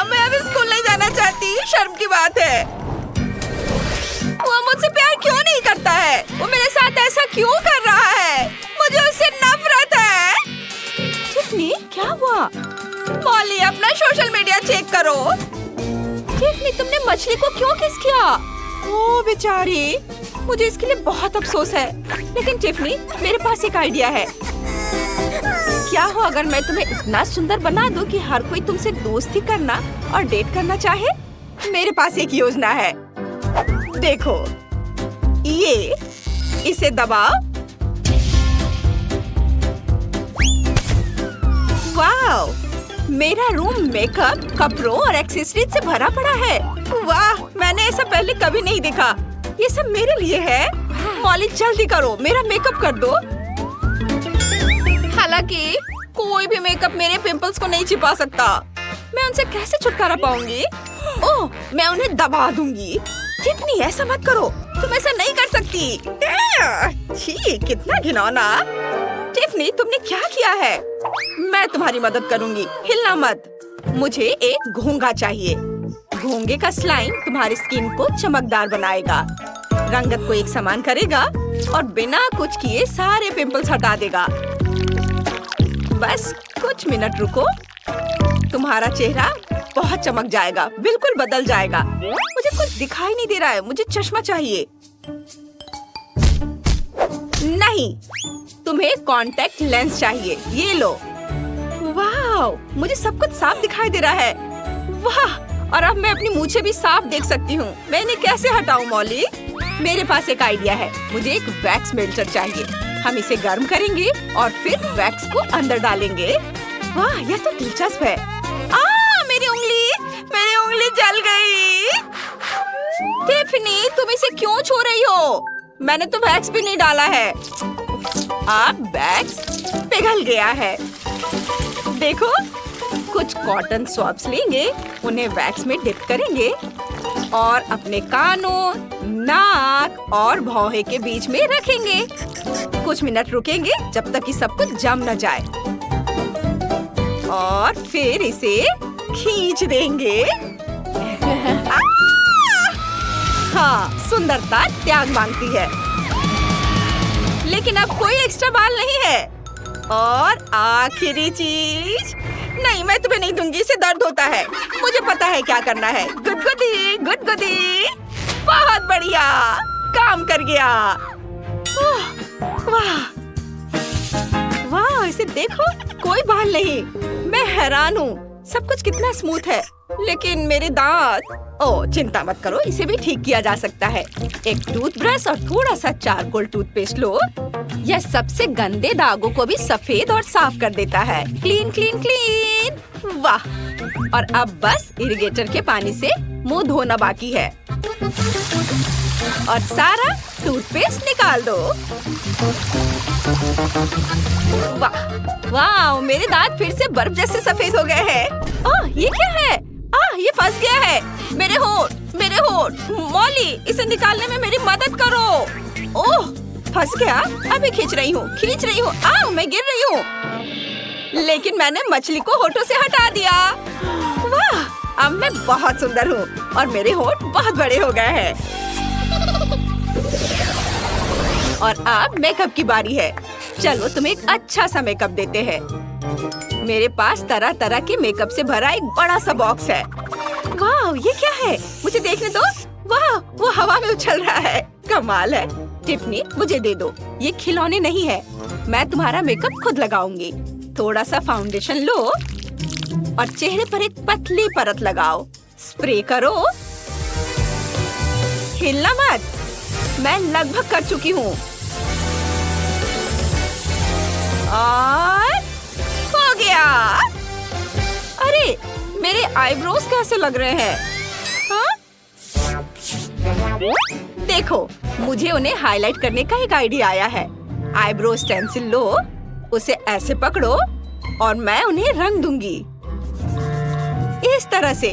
S2: मैं अब स्कूल नहीं जाना चाहती, शर्म की बात है। वो मुझसे प्यार क्यों नहीं करता है? वो मेरे साथ ऐसा क्यों कर रहा है? मुझे उससे नफरत है। टिफनी, क्या हुआ? मॉली, अपना सोशल मीडिया चेक करो। टिफनी, तुमने मछली को क्यों किस किया? ओ बेचारी, मुझे इसके लिए बहुत अफसोस है। लेकिन टिफनी, मेरे पास एक आइडिया है। क्या हो अगर मैं तुम्हें इतना सुंदर बना दूं कि हर कोई तुमसे दोस्ती करना और डेट करना चाहे? मेरे पास एक योजना है। देखो, ये, इसे दबाओ। वाह, मेरा रूम मेकअप, कपड़ों और एक्सेसरीज से भरा पड़ा है। वाह, मैंने ऐसा पहले कभी नहीं देखा। ये सब मेरे लिए है। मॉली, जल्दी करो, मेरा मेकअप कर दो। हालांकि कोई भी मेकअप मेरे पिंपल्स को नहीं छिपा सकता। मैं उनसे कैसे छुटकारा पाऊंगी? ओह, मैं उन्हें दबा दूंगी। टिफनी, ऐसा मत करो, तुम ऐसा नहीं कर सकती। छी, कितना घिनौना। टिफनी, तुमने क्या किया है? मैं तुम्हारी मदद करूंगी, हिलना मत। मुझे एक घोंघा चाहिए। घोंघे का स्लाइम तुम्हारी स्किन को चमकदार बनाएगा, रंगत को एक समान करेगा और बिना कुछ किए सारे पिंपल्स हटा देगा। बस कुछ मिनट रुको, तुम्हारा चेहरा बहुत चमक जाएगा, बिल्कुल बदल जाएगा। मुझे कुछ दिखाई नहीं दे रहा है, मुझे चश्मा चाहिए। नहीं, तुम्हें कॉन्टेक्ट लेंस चाहिए, ये लो। वाह, मुझे सब कुछ साफ दिखाई दे रहा है। वाह, और अब मैं अपनी मूछें भी साफ देख सकती हूँ। मैं इन्हें कैसे हटाऊं मॉली? मेरे पास एक आइडिया है। मुझे एक वैक्स मेल्टर चाहिए। हम इसे गर्म करेंगे और फिर वैक्स को अंदर डालेंगे। वाह, यह तो दिलचस्प है। मेरी उंगली जल गई। टिफनी, तुम इसे क्यों छू रही हो? मैंने तो वैक्स भी नहीं डाला है। अब वैक्स पिघल गया है। देखो, कुछ कॉटन स्वॉब्स लेंगे, उन्हें वैक्स में डिप करेंगे और अपने कानों, नाक और भौहें के बीच में रखेंगे। कुछ मिनट रुकेंगे जब तक कि सब कुछ जम न जाए और फिर इसे खींच देंगे। हाँ, सुंदरता त्याग मांगती है। लेकिन अब कोई एक्स्ट्रा बाल नहीं है। और आखिरी चीज, नहीं, मैं तुम्हें नहीं दूंगी, इससे दर्द होता है। मुझे पता है क्या करना है। गुदगुदी, गुदगुदी। बहुत बढ़िया, काम कर गया। वाह वाह, इसे देखो, कोई बाल नहीं। मैं हैरान हूँ, सब कुछ कितना स्मूथ है। लेकिन मेरे दांत। ओह, चिंता मत करो, इसे भी ठीक किया जा सकता है। एक टूथब्रश और थोड़ा सा चारकोल टूथपेस्ट लो। यह सबसे गंदे दागों को भी सफेद और साफ कर देता है। Clean clean clean. वाह, और अब बस इरिगेटर के पानी से मुंह धोना बाकी है और सारा टूथपेस्ट निकाल दो। वाह वाह, मेरे दांत फिर से बर्फ जैसे सफेद हो गए हैं। ओह, ये क्या है? ये फंस गया है। मेरे होंठ, मेरे होठ। मॉली, इसे निकालने में मेरी मदद करो। ओह, फंस गया। अभी खींच रही हूँ। आओ, मैं गिर रही हूँ। लेकिन मैंने मछली को होठों से हटा दिया। वाह, अब मैं बहुत सुंदर हूँ और मेरे होठ बहुत बड़े हो गए हैं। और अब मेकअप की बारी है। चलो तुम्हें एक अच्छा सा मेकअप देते हैं। मेरे पास तरह तरह के मेकअप से भरा एक बड़ा सा बॉक्स है। वाह, ये क्या है? मुझे देखने दो। वाह, वो हवा में उछल रहा है। कमाल है। टिफनी, मुझे दे दो। ये खिलौने नहीं है। मैं तुम्हारा मेकअप खुद लगाऊंगी। थोड़ा सा फाउंडेशन लो और चेहरे पर एक पतली परत लगाओ। स्प्रे करो। हिलना मत। मैं लगभग कर चुकी हूँ। और हो गया। अरे, मेरे आईब्रोज कैसे लग रहे हैं? हाँ? देखो, मुझे उन्हें हाईलाइट करने का एक आइडिया आया है। आईब्रो स्टेंसिल लो, उसे ऐसे पकड़ो और मैं उन्हें रंग दूंगी इस तरह से।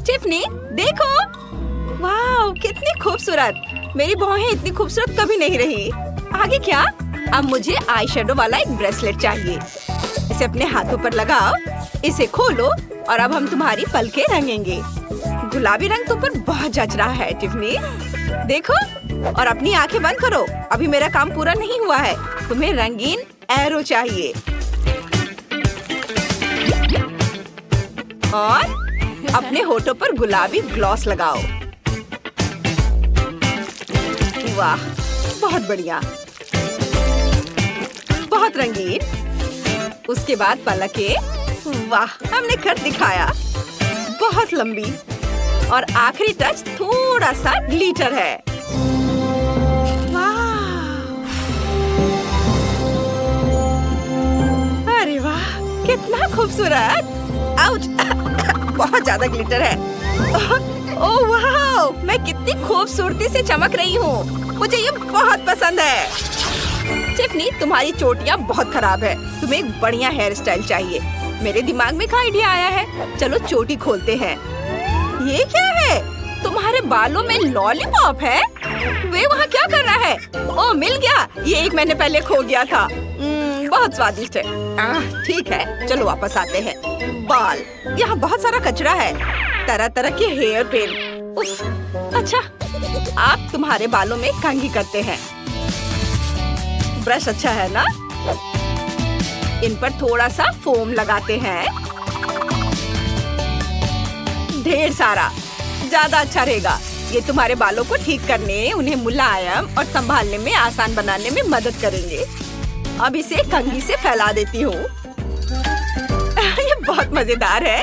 S2: टिफनी, देखो। वाह, कितनी खूबसूरत। मेरी भौहें इतनी खूबसूरत कभी नहीं रही। आगे क्या? अब मुझे आई शेडो वाला एक ब्रेसलेट चाहिए। इसे अपने हाथों पर लगाओ। इसे खोलो और अब हम तुम्हारी पलकें रंगेंगे। गुलाबी रंग तुम पर बहुत जच रहा है टिफनी। देखो, और अपनी आंखें बंद करो। अभी मेरा काम पूरा नहीं हुआ है। तुम्हें रंगीन एरो चाहिए। और अपने होठों पर गुलाबी ग्लॉस लगाओ। वाह, बहुत बढ़िया, बहुत रंगीन। उसके बाद पलकें। वाह, हमने कर दिखाया। बहुत लंबी। और आखिरी टच थोड़ा सा ग्लिटर है। वाह, अरे वाह, कितना खूबसूरत। आउच, बहुत ज्यादा ग्लिटर है। ओह वाह, मैं कितनी खूबसूरती से चमक रही हूँ। मुझे ये बहुत पसंद है। टिफनी, तुम्हारी चोटियाँ बहुत खराब है। तुम्हें एक बढ़िया हेयर स्टाइल चाहिए। मेरे दिमाग में एक आइडिया आया है। चलो चोटी खोलते हैं। ये क्या है? तुम्हारे बालों में लॉलीपॉप है? वे वहाँ क्या कर रहा है? ओह, मिल गया। ये एक महीने पहले खो गया था। बहुत स्वादिष्ट है। ठीक है, चलो वापस आते हैं। बाल, यहाँ बहुत सारा कचरा है। तरह तरह के हेयर पिन। उफ, अच्छा, आप तुम्हारे बालों में कंघी करते हैं। ब्रश अच्छा है ना? इन पर थोड़ा सा फोम लगाते हैं। ढेर सारा, ज्यादा अच्छा रहेगा। ये तुम्हारे बालों को ठीक करने, उन्हें मुलायम और संभालने में आसान बनाने में मदद करेंगे। अब इसे कंघी से फैला देती हूँ। ये बहुत मजेदार है।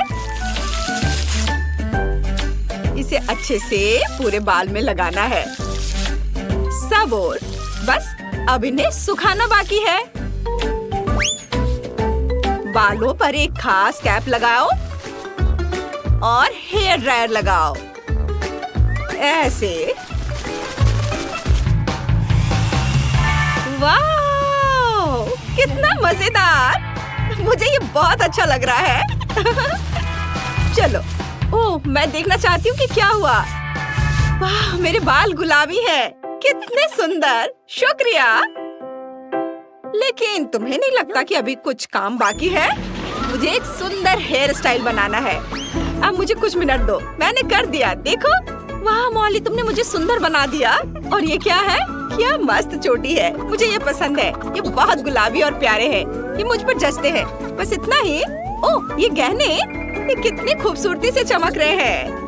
S2: इसे अच्छे से पूरे बाल में लगाना है। सब और बस अब इन्हें सुखाना बाकी है। बालों पर एक खास कैप लगाओ और हेयर ड्रायर लगाओ। ऐसे। वाह, कितना मजेदार। मुझे ये बहुत अच्छा लग रहा है। चलो। ओह, मैं देखना चाहती हूँ कि क्या हुआ। वाह, मेरे बाल गुलाबी हैं। कितने सुंदर। शुक्रिया। लेकिन तुम्हें नहीं लगता कि अभी कुछ काम बाकी है? मुझे एक सुंदर हेयर स्टाइल बनाना है। अब मुझे कुछ मिनट दो। मैंने कर दिया, देखो। वाह मॉली, तुमने मुझे सुंदर बना दिया। और ये क्या है? क्या मस्त चोटी है। मुझे ये पसंद है। ये बहुत गुलाबी और प्यारे हैं। ये मुझ पर जचते हैं। बस इतना ही। ओह, ये गहने, ये कितनी खूबसूरती से चमक रहे हैं।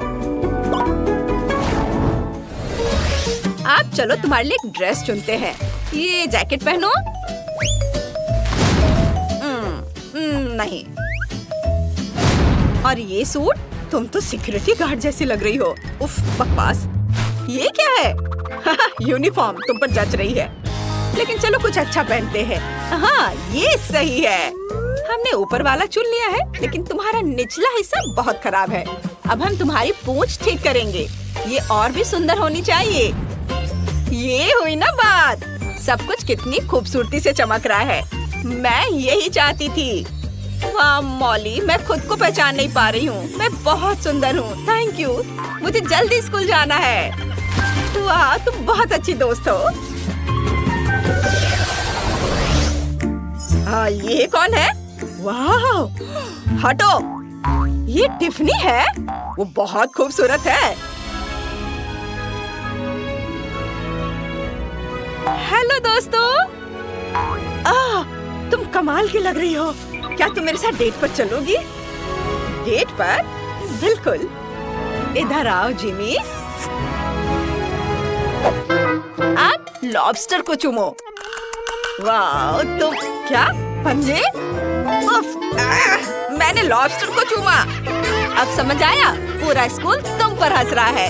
S2: आप चलो तुम्हारे लिए एक ड्रेस चुनते हैं। ये जैकेट पहनो। नहीं। और ये सूट, तुम तो सिक्योरिटी गार्ड जैसी लग रही हो। उफ, बकवास। ये क्या है? यूनिफॉर्म तुम पर जच रही है। लेकिन चलो कुछ अच्छा पहनते हैं। हाँ, ये सही है। हमने ऊपर वाला चुन लिया है, लेकिन तुम्हारा निचला हिस्सा बहुत खराब है। अब हम तुम्हारी पूंछ ठीक करेंगे। ये और भी सुंदर होनी चाहिए। ये हुई ना बात। सब कुछ कितनी खूबसूरती से चमक रहा है। मैं यही चाहती थी।
S1: वाह मॉली, मैं खुद को पहचान नहीं पा रही हूँ। मैं बहुत सुंदर हूँ। Thank you. मुझे जल्दी स्कूल जाना है। वाह, तुम बहुत अच्छी दोस्त हो। ये कौन है? वाह, हटो। ये टिफनी है। वो बहुत खूबसूरत है। हेलो दोस्तों। तुम कमाल की लग रही हो। क्या तुम मेरे साथ डेट पर चलोगी? डेट पर? बिल्कुल। इधर आओ जिमी। आप लॉबस्टर को चूमो। वाह, तुम क्या पंजे? उफ, मैंने लॉबस्टर को चूमा। अब समझ आया? पूरा स्कूल तुम पर हंस रहा है।